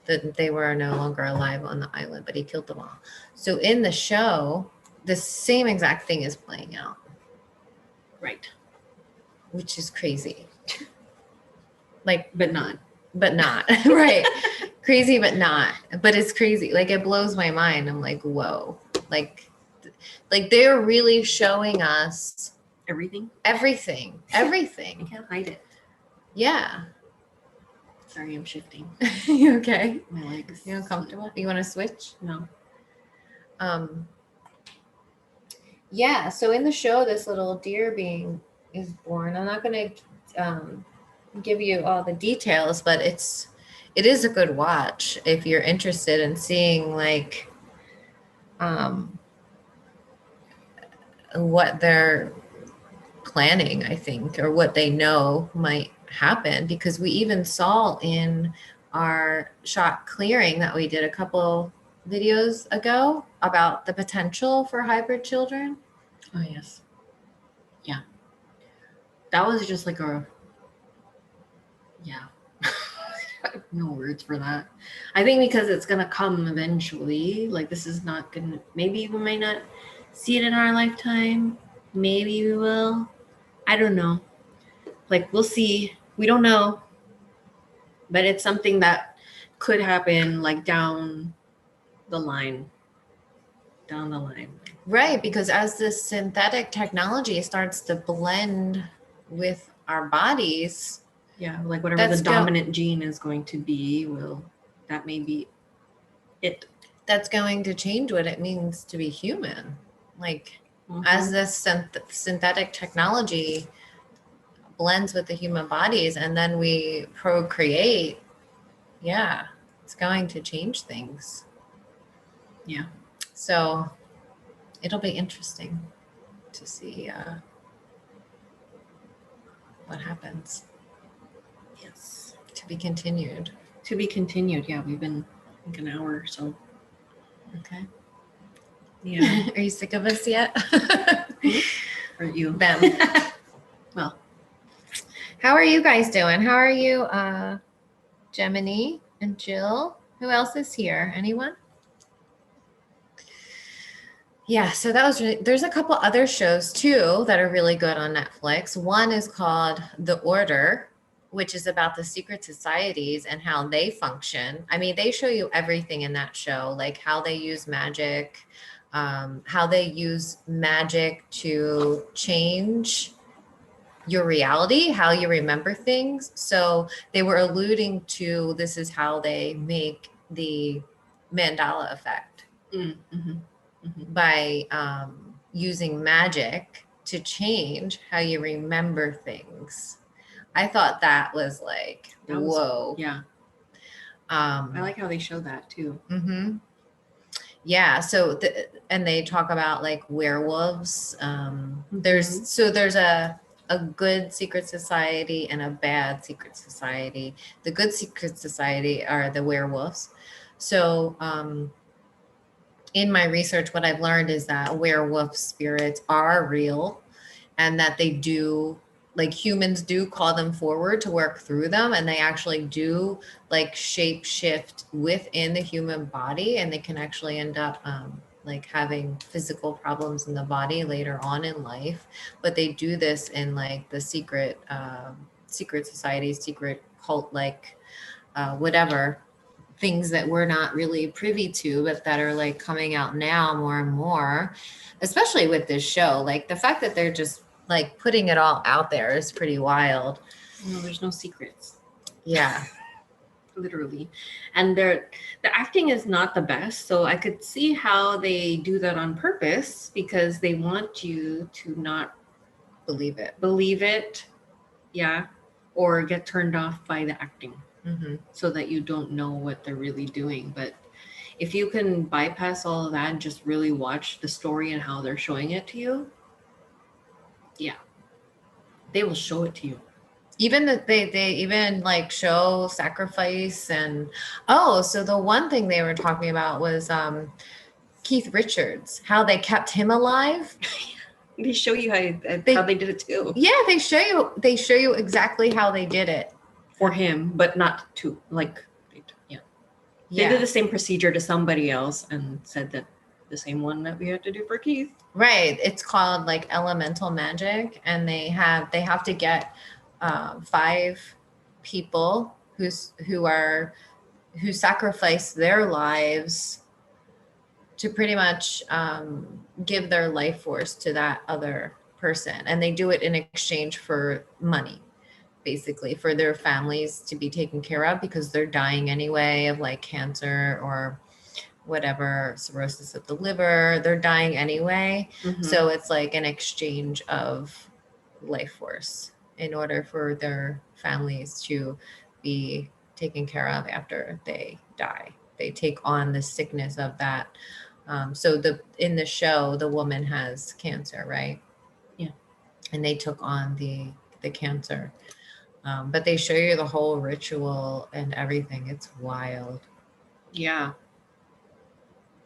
That they were no longer alive on the island, but he killed them all. So in the show, the same exact thing is playing out. Right. Which is crazy. Like, but not. Right. Crazy, but not. But it's crazy. Like, it blows my mind. I'm like, whoa. Like they're really showing us everything. You can't hide it. Yeah. Sorry, I'm shifting. You okay? My legs. You uncomfortable? You want to switch? No. Yeah. So in the show, this little deer being is born. I'm not going to give you all the details, but it is a good watch if you're interested in seeing like what they're planning, I think, or what they know might happen, because we even saw in our shot clearing that we did a couple videos ago about the potential for hybrid children. Oh yes. Yeah. That was just like no words for that. I think because it's gonna come eventually. Like, this is not gonna, maybe we might not see it in our lifetime. Maybe we will. I don't know. Like, we'll see. We don't know. But it's something that could happen, like down the line. Right, because as this synthetic technology starts to blend with our bodies, like whatever the dominant gene is going to be, that may be it. That's going to change what it means to be human. Like, as this synthetic technology blends with the human bodies and then we procreate, it's going to change things. Yeah. So it'll be interesting to see what happens. Yes. To be continued. To be continued. Yeah, we've been like an hour or so. Okay. Yeah. Are you sick of us yet? Or you? Them. Well, How are you guys doing? How are you, Gemini and Jill? Who else is here? Anyone? Yeah, so that was there's a couple other shows too that are really good on Netflix. One is called The Order, which is about the secret societies and how they function. I mean, they show you everything in that show, like how they use magic, how they use magic to change your reality, how you remember things. So they were alluding to this is how they make the Mandela effect by using magic to change how you remember things. I thought that was like, whoa. Yeah. I like how they show that too. Mm-hmm. Yeah. So, and they talk about like werewolves. There's a good secret society and a bad secret society. The good secret society are the werewolves. So, in my research, what I've learned is that werewolf spirits are real and that they do, like humans do call them forward to work through them. And they actually do like shape shift within the human body. And they can actually end up like having physical problems in the body later on in life. But they do this in like the secret societies, secret cult, like whatever things that we're not really privy to, but that are like coming out now more and more, especially with this show. Like the fact that they're just like putting it all out there is pretty wild. No, there's no secrets. Yeah. Literally. And the acting is not the best. So I could see how they do that on purpose because they want you to not Believe it. Yeah. Or get turned off by the acting. Mm-hmm. So that you don't know what they're really doing. But if you can bypass all of that and just really watch the story and how they're showing it to you, yeah, they will show it to you. Even that they even like show sacrifice. And so the one thing they were talking about was Keith Richards, how they kept him alive. They show you how they did it too. Yeah, they show you exactly how they did it for him, but not to like, yeah. They did the same procedure to somebody else and said that the same one that we had to do for Keith. Right. It's called like elemental magic, and they have to get 5 people who sacrifice their lives to pretty much give their life force to that other person, and they do it in exchange for money. Basically for their families to be taken care of because they're dying anyway of like cancer or whatever, cirrhosis of the liver, they're dying anyway. Mm-hmm. So it's like an exchange of life force in order for their families to be taken care of after they die. They take on the sickness of that. So in the show, the woman has cancer, right? Yeah. And they took on the cancer. But they show you the whole ritual and everything. It's wild. Yeah.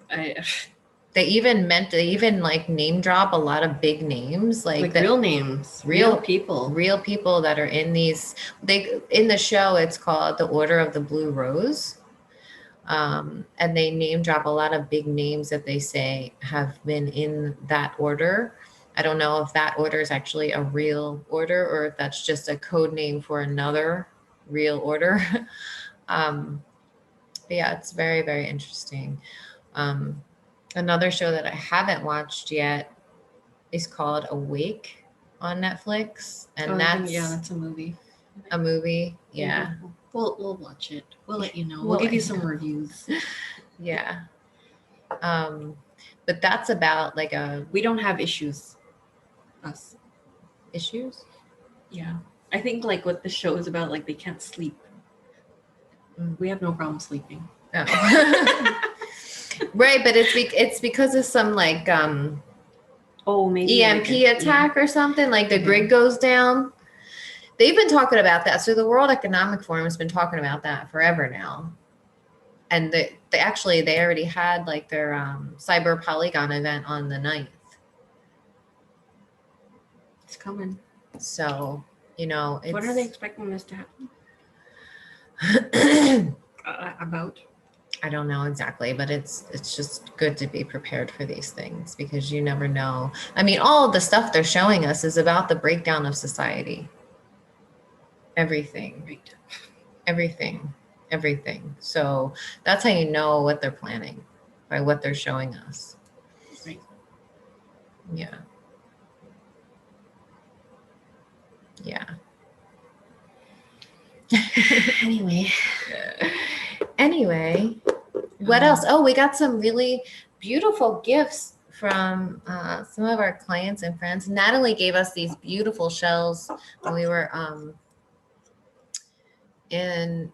They even like name drop a lot of big names, like real names, real people that are in these. In the show, it's called The Order of the Blue Rose, and they name drop a lot of big names that they say have been in that order. I don't know if that order is actually a real order or if that's just a code name for another real order. But yeah, it's very, very interesting. Another show that I haven't watched yet is called Awake on Netflix. And that's a movie. A movie, yeah. We'll watch it. We'll let you know. We'll give you some reviews. Yeah. But that's about like we don't have issues. Us. Issues? Yeah. I think like what the show is about, like they can't sleep. We have no problem sleeping. Oh. Right, but it's because of some like maybe EMP attack or something, like the grid goes down. They've been talking about that. So the World Economic Forum has been talking about that forever now. And they already had like their cyber polygon event on the 9th. It's coming. So, you know, What are they expecting this to happen? About? I don't know exactly, but it's just good to be prepared for these things because you never know. I mean, all of the stuff they're showing us is about the breakdown of society. Everything. Right. Everything. So that's how you know what they're planning, by what they're showing us. Right. Yeah. Yeah. Anyway, what else? Oh, we got some really beautiful gifts from some of our clients and friends. Natalie gave us these beautiful shells when we were in.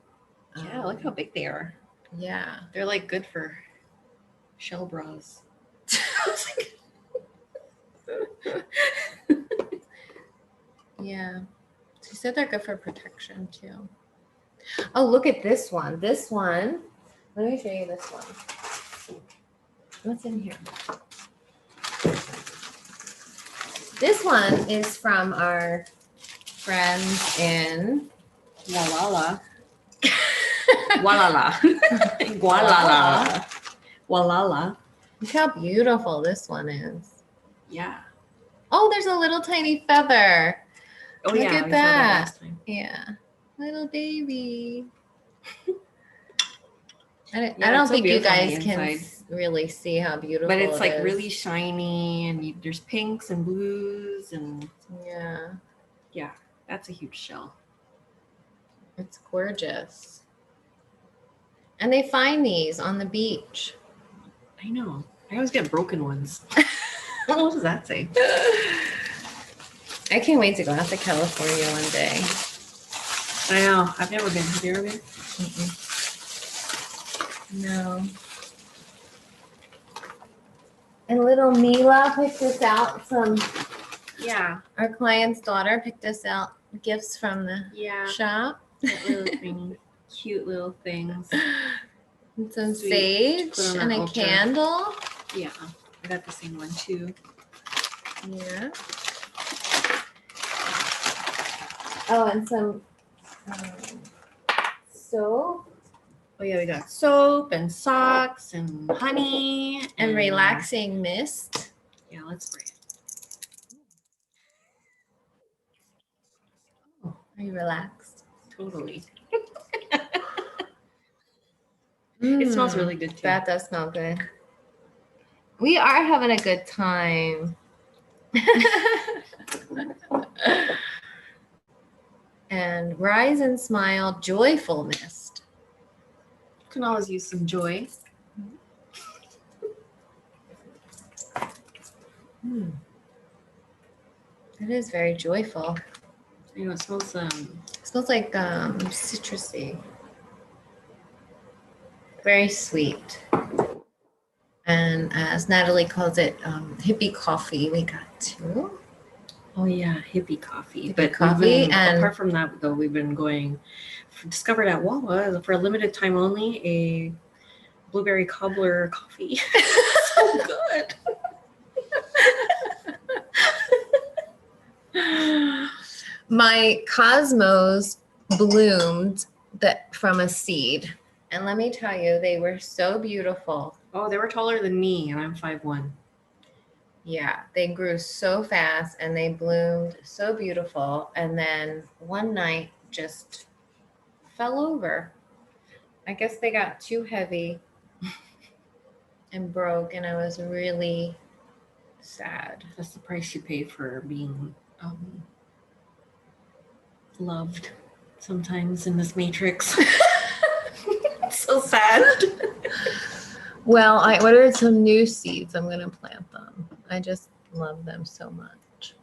Yeah, look how big they are. Yeah. They're like good for shell bras. Yeah. She said they're good for protection too. Oh, look at this one. This one. Let me show you this one. What's in here? This one is from our friends in Walala. Walala. Gualala. Walala. Look how beautiful this one is. Yeah. Oh, there's a little tiny feather. Oh, Look yeah. at We that. saw that last time. Yeah. Little baby. I Yeah, don't it's so think you beautiful on the guys can inside. really see how beautiful But it's it like is. really shiny and there's pinks and blues and yeah, that's a huge shell. it's gorgeous. And they find these on the beach. I know. I always get broken ones. What does that say? I can't wait to go out to California one day. I know. I've never been. Have you ever been? Mm-mm. No. And little Mila picked us out some. Yeah. Our client's daughter picked us out gifts from the shop. Little tiny, cute little things. And some Sweet. sage and a altar. candle. Yeah. I got the same one too. Yeah. Oh, and some soap. Oh yeah, we got soap and socks and honey and relaxing mist. Yeah, let's spray it. Oh, are you relaxed? Totally. It smells really good too. That does smell good. We are having a good time. And rise and smile, joyful mist. You can always use some joy. It is very joyful. You know, it smells It smells like citrusy. Very sweet. And as Natalie calls it, hippie coffee. We got two. Oh yeah, hippie coffee. Hippie coffee, and apart from that, though, we've been discovered at Wawa for a limited time only a blueberry cobbler coffee. So good. My cosmos bloomed from a seed, and let me tell you, they were so beautiful. Oh, they were taller than me, and I'm 5'1". Yeah, they grew so fast and they bloomed so beautiful. And then one night just fell over. I guess they got too heavy and broke, and I was really sad. That's the price you pay for being loved sometimes in this matrix. So sad. Well, I ordered some new seeds. I'm going to plant them. I just love them so much.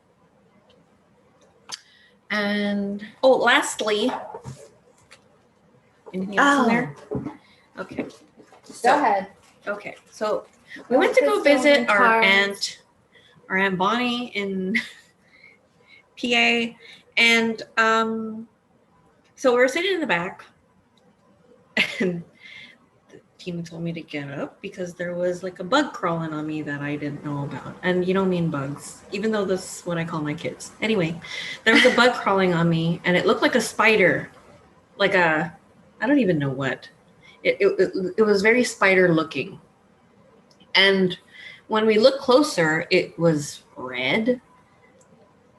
And lastly, anything else in there? Okay. Go ahead. Okay. So we went to go visit our Aunt Bonnie in PA, And so we were sitting in the back, and Tina told me to get up because there was like a bug crawling on me that I didn't know about. And you don't mean bugs, even though this is what I call my kids. Anyway, there was a bug crawling on me, and it looked like a spider, like a, I don't even know what. It was very spider looking. And when we looked closer, it was red.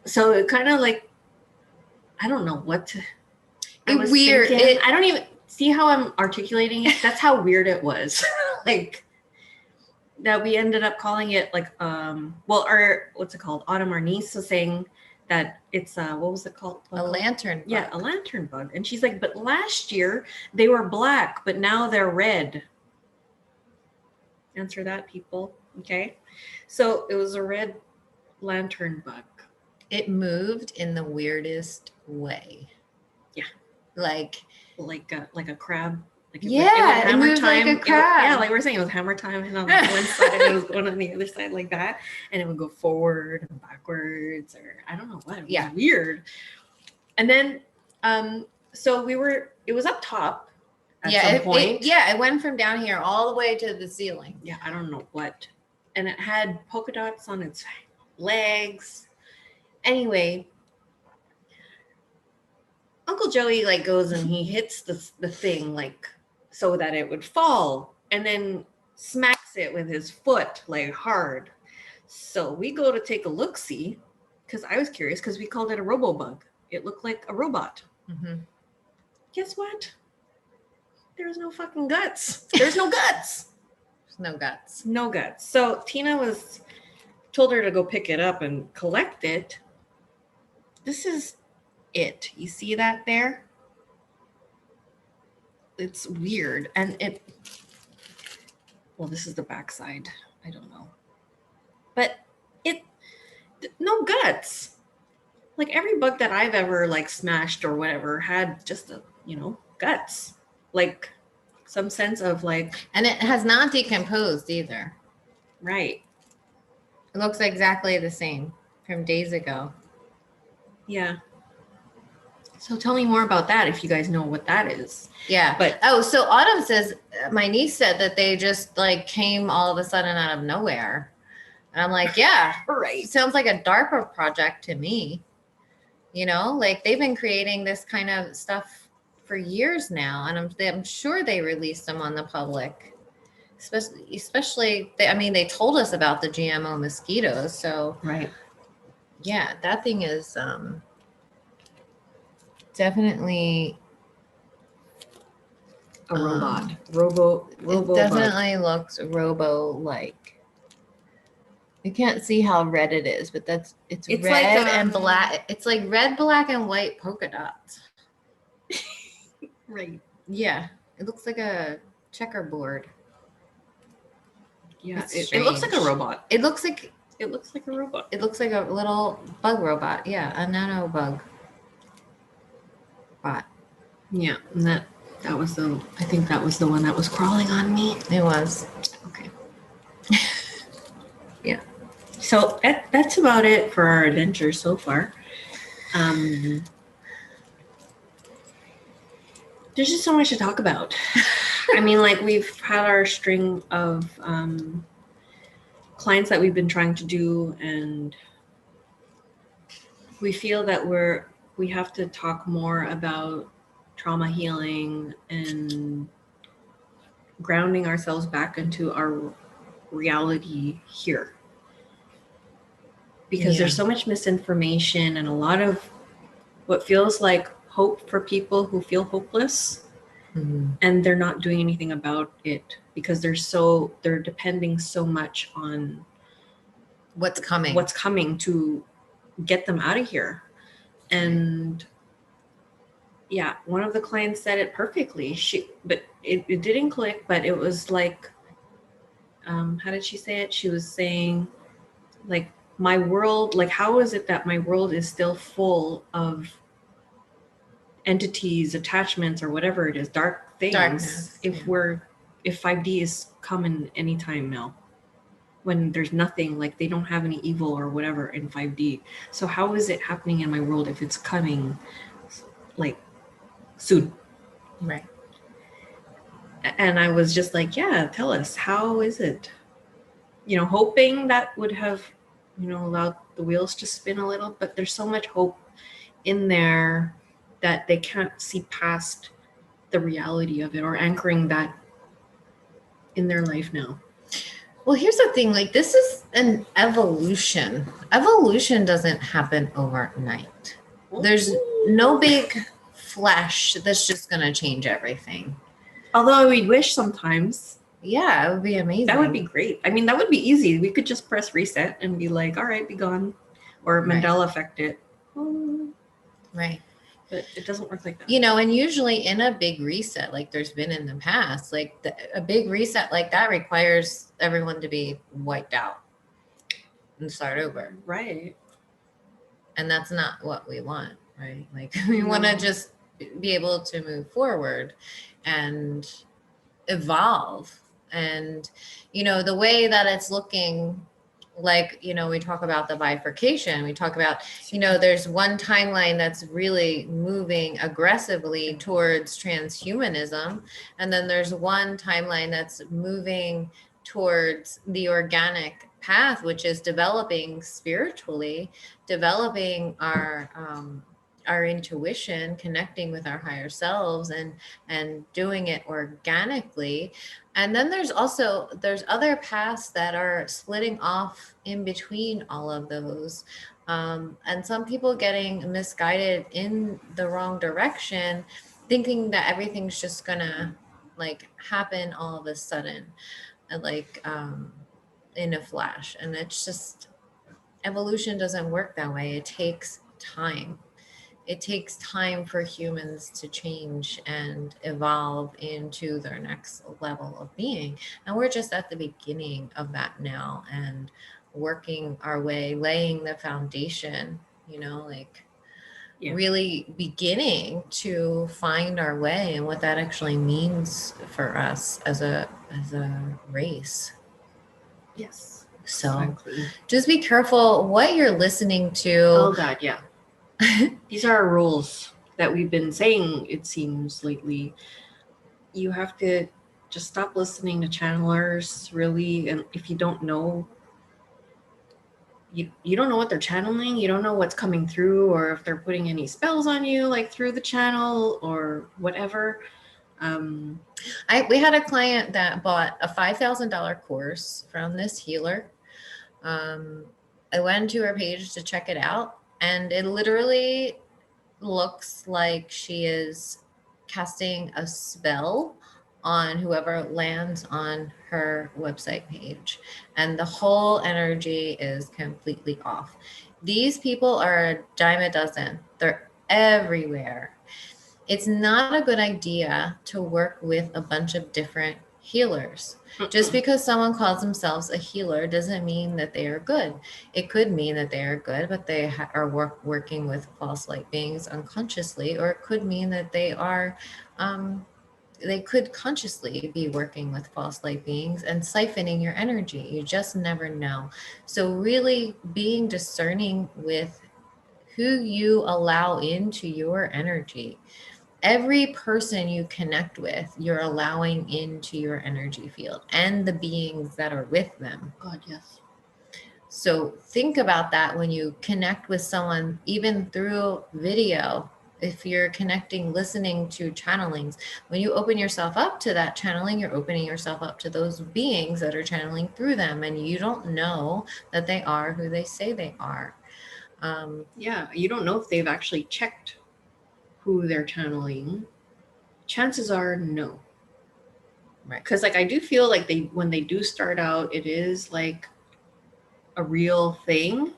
So it kind of like, I don't know what to. I was weird. Thinking, I don't even see how I'm articulating it. That's how weird it was. Like that we ended up calling it like well, our what's it called? Autumn, our niece was saying that it's what was it called? A lantern bug. Yeah, a lantern bug. And she's like, but last year they were black, but now they're red. Answer that, people. Okay. So it was a red lantern bug. It moved in the weirdest way. Yeah. Like a crab. Like it moved like a crab. Like we're saying, it was hammer time, and on one side it was going on the other side like that, and it would go forward and backwards, or I don't know what. It was weird. And then, so it was up top at some point. It went from down here all the way to the ceiling. Yeah, I don't know what, and it had polka dots on its legs. Anyway, Uncle Joey like goes and he hits the thing like so that it would fall, and then smacks it with his foot like hard. So we go to take a look-see because I was curious because we called it a robo-bug. It looked like a robot. Mm-hmm. Guess what? There's no fucking guts. There's no guts. There's no guts. No guts. So Tina told her to go pick it up and collect it. This is it. You see that there? It's weird. And well, this is the backside. I don't know. But no guts. Like every bug that I've ever like smashed or whatever had just guts. Like some sense of like. And it has not decomposed either. Right. It looks exactly the same from days ago. Yeah. So tell me more about that if you guys know what that is. Yeah. So Autumn says, my niece said that they just like came all of a sudden out of nowhere. And I'm like, yeah, right. Sounds like a DARPA project to me. Like they've been creating this kind of stuff for years now. And I'm sure they released them on the public. Especially, they told us about the GMO mosquitoes. So, right. Yeah, that thing is definitely a robot. Robo. It definitely looks robo-like. You can't see how red it is, but it's red like, and black. It's like red, black, and white polka dots. Right. Yeah, it looks like a checkerboard. Yeah, it looks like a robot. It looks like a robot. It looks like a little bug robot. Yeah, a nano bug bot. Yeah, and I think that was the one that was crawling on me. It was. Okay. Yeah. So that's about it for our adventure so far. There's just so much to talk about. I mean, like we've had our string of clients that we've been trying to do, and we feel that we have to talk more about trauma healing and grounding ourselves back into our reality here. Because there's so much misinformation and a lot of what feels like hope for people who feel hopeless. Mm-hmm. And they're not doing anything about it because they're depending so much on what's coming to get them out of here. And yeah, one of the clients said it perfectly. But it didn't click, but it was like, how did she say it? She was saying like, my world, like, how is it that my world is still full of entities, attachments, or whatever it is, dark things, Darkness, if 5D is coming anytime now, when there's nothing, like they don't have any evil or whatever in 5D. So how is it happening in my world if it's coming like soon? Right. And I was just like, yeah, tell us, how is it? Hoping that would have, allowed the wheels to spin a little, but there's so much hope in there that they can't see past the reality of it or anchoring that in their life now. Well, here's the thing, like this is an evolution. Evolution doesn't happen overnight. There's no big flash that's just going to change everything. Although we wish sometimes. Yeah, it would be amazing. That would be great. I mean, that would be easy. We could just press reset and be like, all right, be gone. Or Mandela effect it. Right. But it doesn't work like that. And usually in a big reset, like there's been in the past, like a big reset like that requires everyone to be wiped out and start over. Right. And that's not what we want, right? Like we want to just be able to move forward and evolve. And, the way that it's looking like, we talk about the bifurcation, we talk about, there's one timeline that's really moving aggressively towards transhumanism. And then there's one timeline that's moving towards the organic path, which is developing spiritually, developing our intuition, connecting with our higher selves and doing it organically. And then there's other paths that are splitting off in between all of those. And some people getting misguided in the wrong direction, thinking that everything's just gonna like happen all of a sudden, like in a flash. And it's just, evolution doesn't work that way. It takes time. It takes time for humans to change and evolve into their next level of being. And we're just at the beginning of that now and working our way, laying the foundation, really beginning to find our way and what that actually means for us as a race. Yes. So exactly. Just be careful what you're listening to. Oh God, yeah. These are our rules that we've been saying, it seems, lately. You have to just stop listening to channelers, really. And if you don't know, you don't know what they're channeling, you don't know what's coming through, or if they're putting any spells on you, like through the channel or whatever. We had a client that bought a $5,000 course from this healer. I went to her page to check it out, and it literally looks like she is casting a spell on whoever lands on her website page, and the whole energy is completely off. These people are a dime a dozen. They're everywhere. It's not a good idea to work with a bunch of different healers. Just because someone calls themselves a healer doesn't mean that they are good. It could mean that they are good, but they are working with false light beings unconsciously, or it could mean that they are, they could consciously be working with false light beings and siphoning your energy. You just never know. So really being discerning with who you allow into your energy. Every person you connect with, you're allowing into your energy field and the beings that are with them. God, yes. So think about that when you connect with someone, even through video. If you're connecting, listening to channelings, when you open yourself up to that channeling, you're opening yourself up to those beings that are channeling through them. And you don't know that they are who they say they are. Yeah, you don't know if they've actually checked who they're channeling. Chances are no. Right. Because I do feel like when they do start out, it is like a real thing.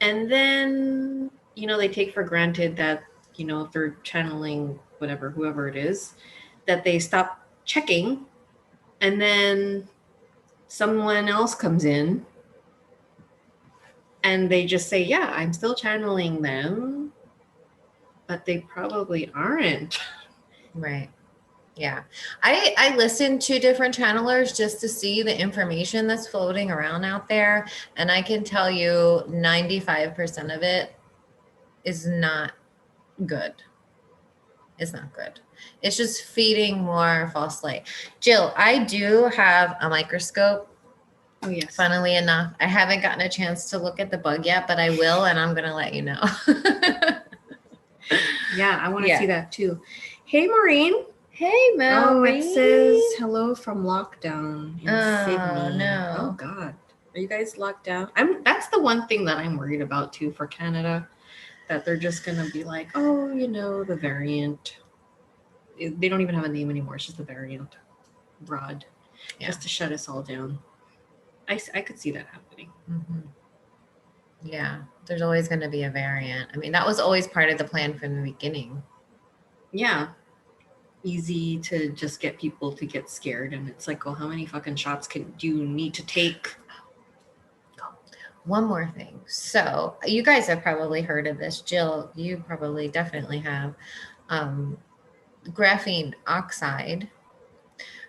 And then, they take for granted that, if they're channeling whatever, whoever it is, that they stop checking. And then someone else comes in and they just say, yeah, I'm still channeling them. But they probably aren't. Right. Yeah. I listen to different channelers just to see the information that's floating around out there. And I can tell you 95% of it is not good. It's not good. It's just feeding more false light. Jill, I do have a microscope. Oh yes. Funnily enough, I haven't gotten a chance to look at the bug yet, but I will, and I'm gonna let you know. Yeah, I want to Yeah. see that too. Hey, Maureen. Hey, Mel. Oh, it says hello from lockdown in Sydney. No. Oh God, are you guys locked down? That's the one thing that I'm worried about too for Canada, that they're just gonna be like, oh, you know, the variant. They don't even have a name anymore. It's just the variant, broad, just to shut us all down. I could see that happening. Mm-hmm. Yeah, there's always going to be a variant. I mean, that was always part of the plan from the beginning. Yeah. Easy to just get people to get scared, and it's like, oh, how many fucking shots do you need to take? One more thing. So you guys have probably heard of this. Jill, you probably definitely have. Graphene oxide.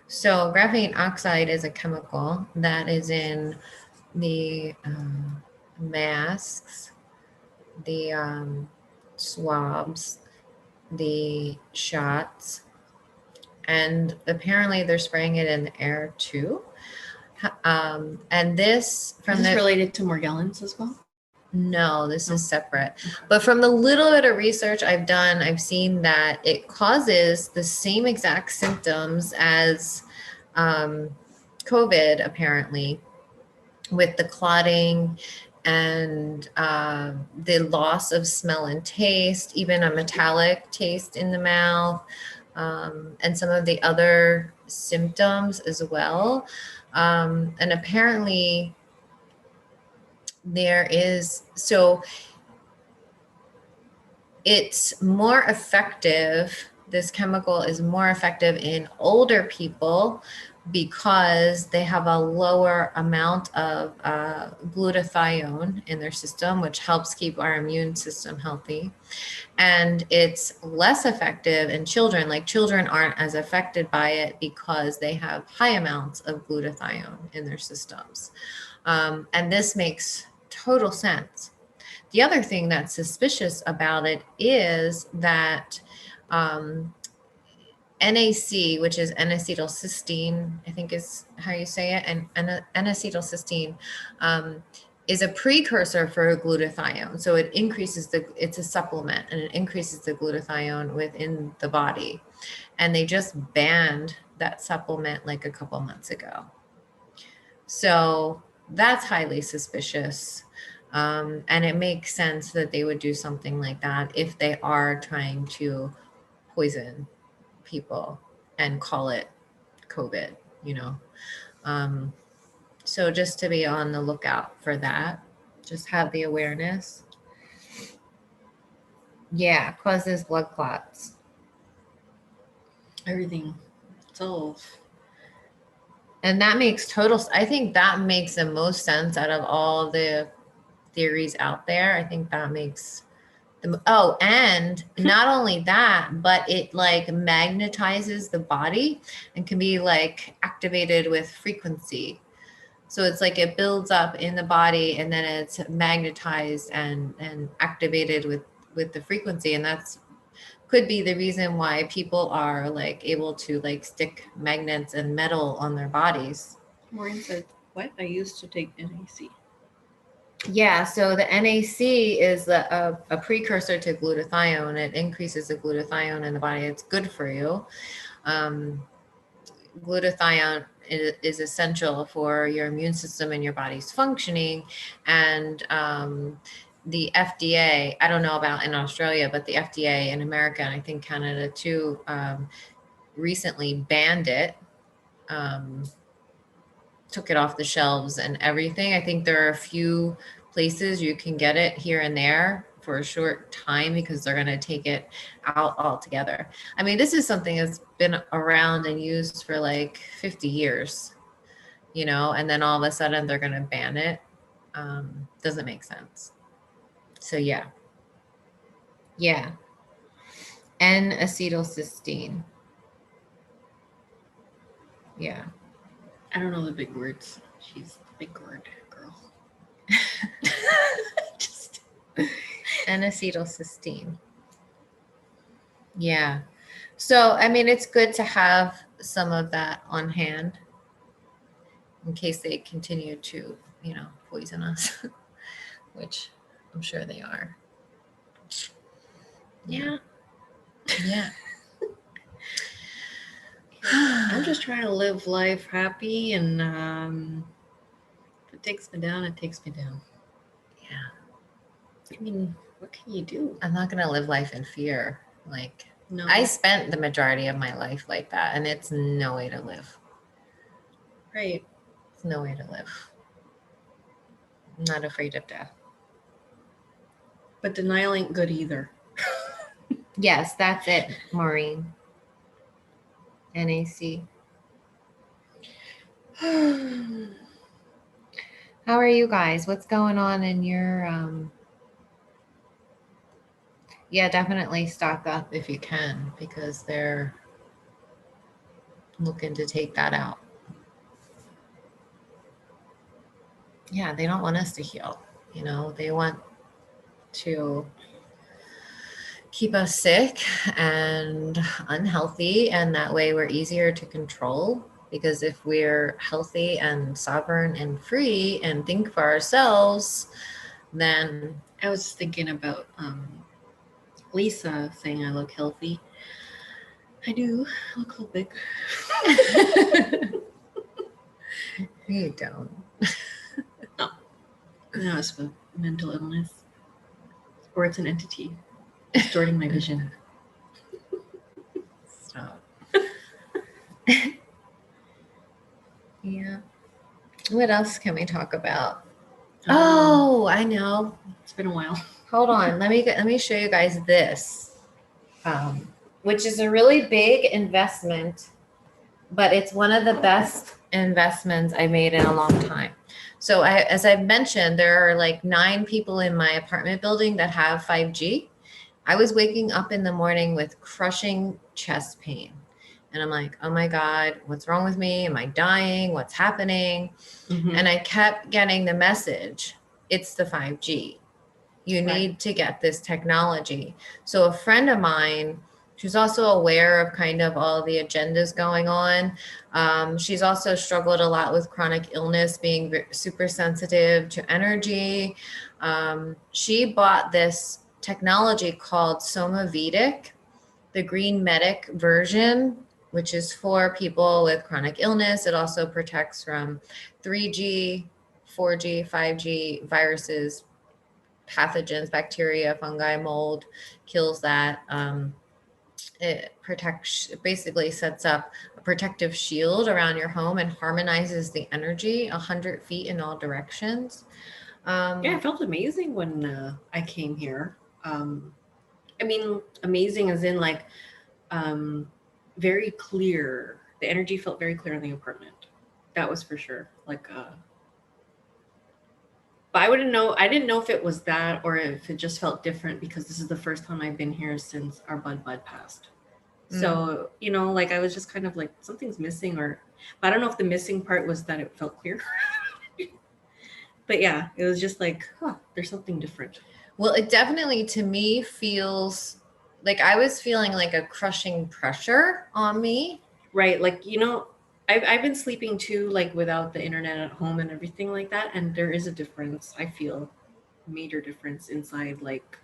So graphene oxide is a chemical that is in the masks, the swabs, the shots, and apparently they're spraying it in the air too. And this from is this related to Morgellons as well? No, this is separate. But from the little bit of research I've done, I've seen that it causes the same exact symptoms as COVID, apparently, with the clotting and the loss of smell and taste, even a metallic taste in the mouth, and some of the other symptoms as well. And apparently there is, so it's more effective. This chemical is more effective in older people because they have a lower amount of glutathione in their system, which helps keep our immune system healthy. And it's less effective in children. Like, children aren't as affected by it because they have high amounts of glutathione in their systems. And this makes total sense. The other thing that's suspicious about it is that NAC, which is N-acetylcysteine, I think is how you say it, and N-acetylcysteine is a precursor for glutathione. So it increases it's a supplement, and it increases the glutathione within the body. And they just banned that supplement like a couple months ago. So that's highly suspicious. And it makes sense that they would do something like that if they are trying to poison people and call it COVID, you know. So just to be on the lookout for that, just have the awareness. Yeah, causes blood clots. Everything. It's all. And that makes total, I think that makes the most sense out of all the theories out there. I think that makes and not only that, but it like magnetizes the body and can be like activated with frequency. So it's like it builds up in the body and then it's magnetized and activated with the frequency. And that's could be the reason why people are like able to like stick magnets and metal on their bodies. Maureen said, what? I used to take NAC. Yeah, so the NAC is a precursor to glutathione. It increases the glutathione in the body. It's good for you. Glutathione is essential for your immune system and your body's functioning. And the FDA, I don't know about in Australia, but the FDA in America, and I think Canada too, recently banned it. Took it off the shelves and everything. I think there are a few places you can get it here and there for a short time because they're going to take it out altogether. I mean, this is something that's been around and used for like 50 years, you know, and then all of a sudden they're going to ban it. Doesn't make sense. So yeah. Yeah. N-acetylcysteine. Yeah. I don't know the big words. She's the big word girl. Just N-acetylcysteine. Yeah. So, I mean, it's good to have some of that on hand in case they continue to, poison us, which I'm sure they are. Yeah. Yeah. I'm just trying to live life happy, and if it takes me down, it takes me down. Yeah. I mean, what can you do? I'm not going to live life in fear. Like, No. I spent the majority of my life like that, and it's no way to live. Right. It's no way to live. I'm not afraid of death. But denial ain't good either. Yes, that's it, Maureen. NAC. How are you guys? What's going on in your yeah, definitely stock up if you can, because they're looking to take that out. Yeah, they don't want us to heal. They want to keep us sick and unhealthy, and that way we're easier to control, because if we're healthy and sovereign and free and think for ourselves, then I was just thinking about Lisa saying I look healthy. I do. I look a little big. you don't. No, it's a mental illness. Or it's an entity distorting my vision. Stop. Yeah. What else can we talk about? Oh, I know. It's been a while. Hold on. Let me show you guys this, which is a really big investment, but it's one of the best investments I made in a long time. So as I've mentioned, there are like 9 people in my apartment building that have 5G. I was waking up in the morning with crushing chest pain. And I'm like, oh my God, what's wrong with me? Am I dying? What's happening? Mm-hmm. And I kept getting the message, it's the 5G. You need to get this technology. So a friend of mine, she's also aware of kind of all the agendas going on. She's also struggled a lot with chronic illness, being super sensitive to energy. She bought this technology called Somavedic, the Green Medic version, which is for people with chronic illness. It also protects from 3G, 4G, 5G viruses, pathogens, bacteria, fungi, mold, kills that. It basically sets up a protective shield around your home and harmonizes the energy 100 feet in all directions. Yeah, it felt amazing when I came here. I mean, amazing as in like very clear. The energy felt very clear in the apartment. That was for sure. Like, but I didn't know if it was that or if it just felt different because this is the first time I've been here since our bud passed. So, like I was just kind of like something's missing, but I don't know if the missing part was that it felt clear. But yeah, it was just like, there's something different. Well, it definitely to me feels like I was feeling like a crushing pressure on me. Right. Like, I've been sleeping too, like without the internet at home and everything like that. And there is a difference. I feel major difference inside, like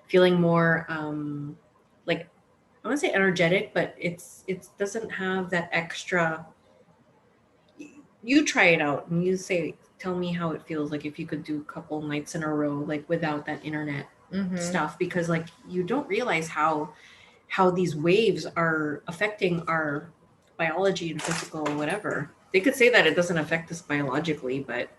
feeling more, like I want to say energetic, but it doesn't have that extra. You try it out and tell me how it feels like if you could do a couple nights in a row, like without that internet stuff, because like you don't realize how these waves are affecting our biology and physical whatever. They could say that it doesn't affect us biologically, but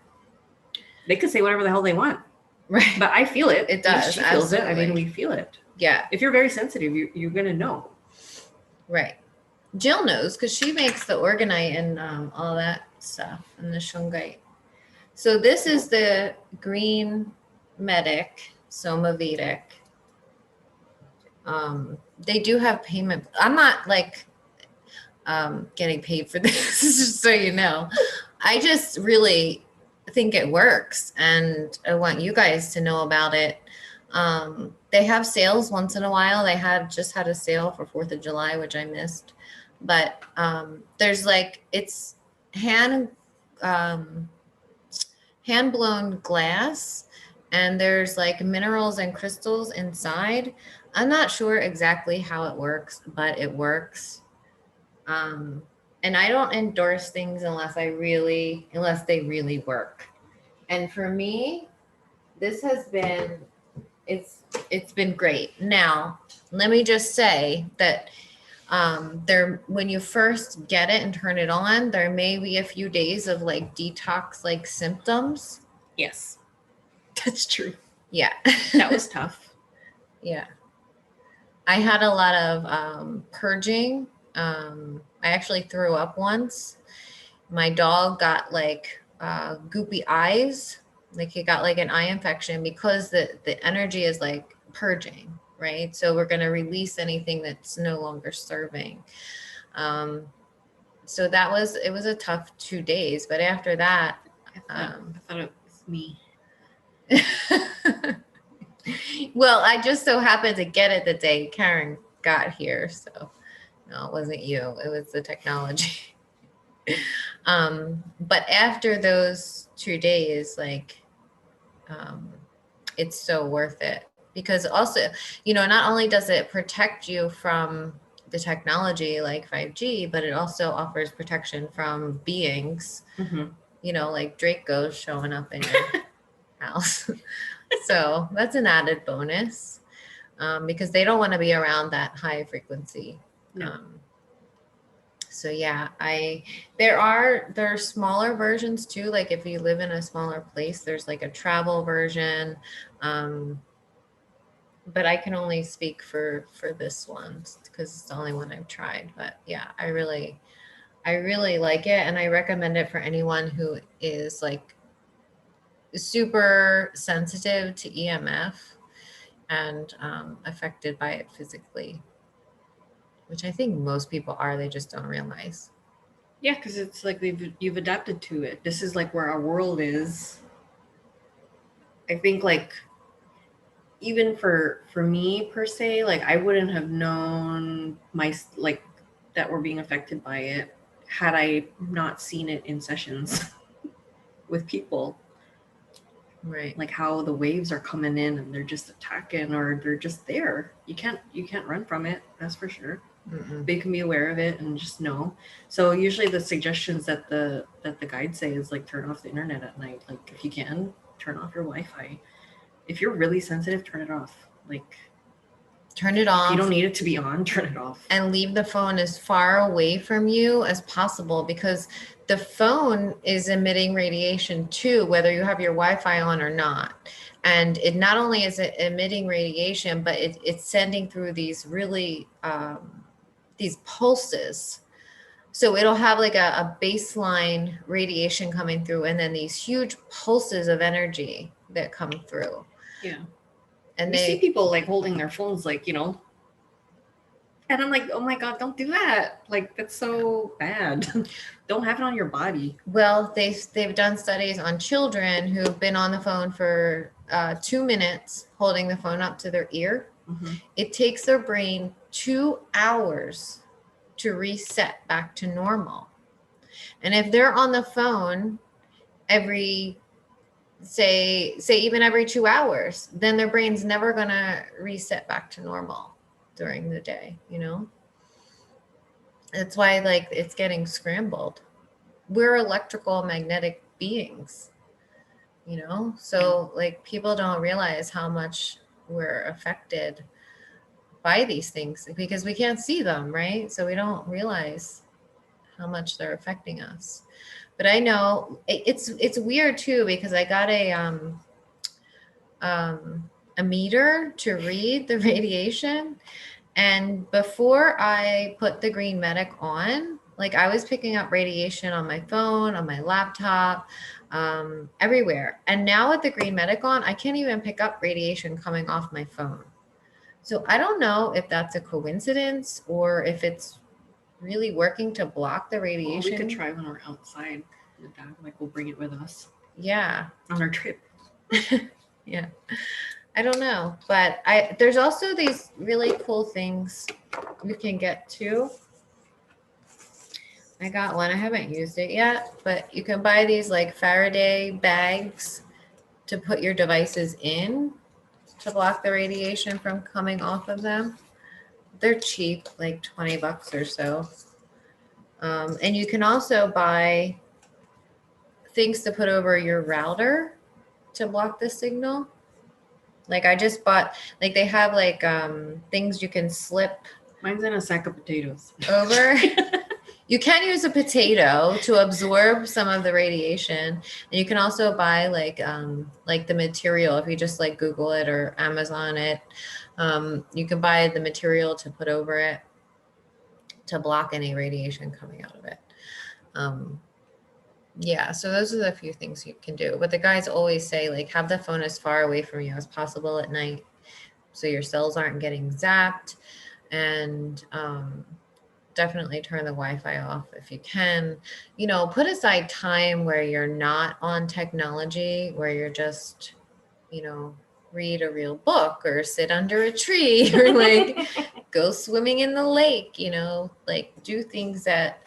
they could say whatever the hell they want. Right. But I feel it. It does. She feels it. I mean, we feel it. Yeah. If you're very sensitive, you're going to know. Right. Jill knows because she makes the orgonite and all that stuff and the shungite. So this is the Green Medic Somavedic. They do have payment. I'm not like, getting paid for this, just so you know. I just really think it works, and I want you guys to know about it. They have sales once in a while. They had just had a sale for 4th of July, which I missed. But there's like, it's hand um, hand blown glass, and there's like minerals and crystals inside. I'm not sure exactly how it works, but it works. Um, and I don't endorse things unless they really work. And for me, this has been it's been great. Now, let me just say that there, when you first get it and turn it on, there may be a few days of like detox like symptoms. Yes, that's true. Yeah. That was tough. Yeah. I had a lot of purging. I actually threw up once. My dog got like goopy eyes. Like he got like an eye infection because the energy is like purging, right? So we're going to release anything that's no longer serving. So it was a tough 2 days, but after that, I thought it was me. Well, I just so happened to get it the day Karen got here. So no, it wasn't you. It was the technology. But after those 2 days, like, it's so worth it, because also, not only does it protect you from the technology like 5G, but it also offers protection from beings, like Draco's showing up in your house. So that's an added bonus, because they don't want to be around that high frequency. No. So yeah, there are smaller versions too. Like if you live in a smaller place, there's like a travel version. But I can only speak for this one because it's the only one I've tried. But yeah, I really like it, and I recommend it for anyone who is like super sensitive to EMF and affected by it physically, which I think most people are. They just don't realize. Yeah, because it's like you've adapted to it. This is like where our world is. I think like even for me per se, like I wouldn't have known that we're being affected by it had I not seen it in sessions with people. Right. Like how the waves are coming in and they're just attacking, or they're just there. You can't run from it, that's for sure. Mm-mm. But you can be aware of it and just know. So usually the suggestions that the guides say is like turn off the internet at night. Like if you can, turn off your Wi-Fi. If you're really sensitive, turn it off. Like turn it off. If you don't need it to be on, turn it off. And leave the phone as far away from you as possible, because the phone is emitting radiation too, whether you have your Wi-Fi on or not. And it not only is it emitting radiation, but it's sending through these really these pulses. So it'll have like a baseline radiation coming through, and then these huge pulses of energy that come through. Yeah. And you see people like holding their phones, like, and I'm like, oh my God, don't do that. Like, that's so bad. Don't have it on your body. Well, they've done studies on children who've been on the phone for 2 minutes, holding the phone up to their ear. Mm-hmm. It takes their brain 2 hours to reset back to normal. And if they're on the phone every, say even every 2 hours, then their brain's never going to reset back to normal during the day, That's why like it's getting scrambled. We're electrical magnetic beings, so like people don't realize how much we're affected by these things because we can't see them, right? So we don't realize how much they're affecting us. But I know it's weird too, because I got a meter to read the radiation, and before I put the Green Medic on, like I was picking up radiation on my phone, on my laptop, everywhere. And now with the Green Medic on, I can't even pick up radiation coming off my phone. So I don't know if that's a coincidence or if it's really working to block the Well, radiation. we could try when we're outside with that. Like we'll bring it with us Yeah. on our trip. Yeah. I don't know, but there's also these really cool things you can get too. I got one. I haven't used it yet, but you can buy these like Faraday bags to put your devices in to block the radiation from coming off of them. They're cheap, like $20 or so. And you can also buy things to put over your router to block the signal. Like I just bought, like they have like things you can slip. Mine's in a sack of potatoes. Over. You can use a potato to absorb some of the radiation, and you can also buy like the material. If you just like Google it or Amazon it, you can buy the material to put over it to block any radiation coming out of it. Yeah, so those are the few things you can do. But the guys always say like have the phone as far away from you as possible at night, so your cells aren't getting zapped, and definitely turn the Wi-Fi off if you can. You know, put aside time where you're not on technology, where you're just, you know, read a real book or sit under a tree or like go swimming in the lake, you know, like do things that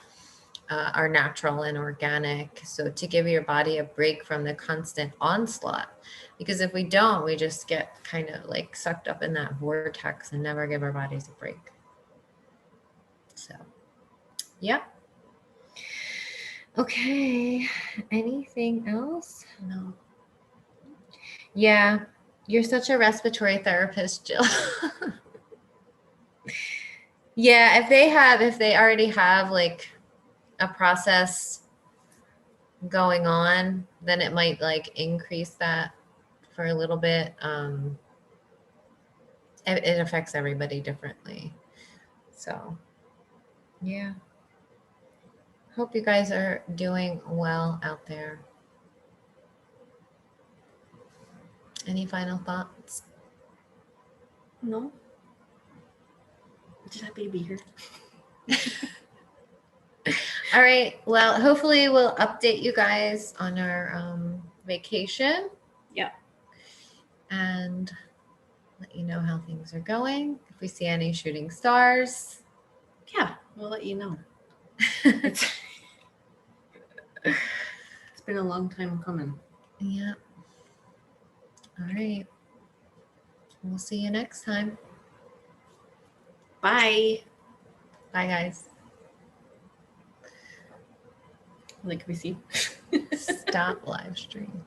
are natural and organic. So to give your body a break from the constant onslaught. Because if we don't, we just get kind of like sucked up in that vortex and never give our bodies a break. So, yeah. Okay. Anything else? No. Yeah. You're such a respiratory therapist, Jill. Yeah. If they already have like a process going on, then it might like increase that for a little bit. It affects everybody differently. So, yeah. Hope you guys are doing well out there. Any final thoughts? No. I'm just happy to be here. All right. Well, hopefully we'll update you guys on our vacation. Yeah. And let you know how things are going. If we see any shooting stars. Yeah, we'll let you know. It's been a long time coming. Yeah. All right. We'll see you next time. Bye. Bye, guys. Like we see. Stop live stream.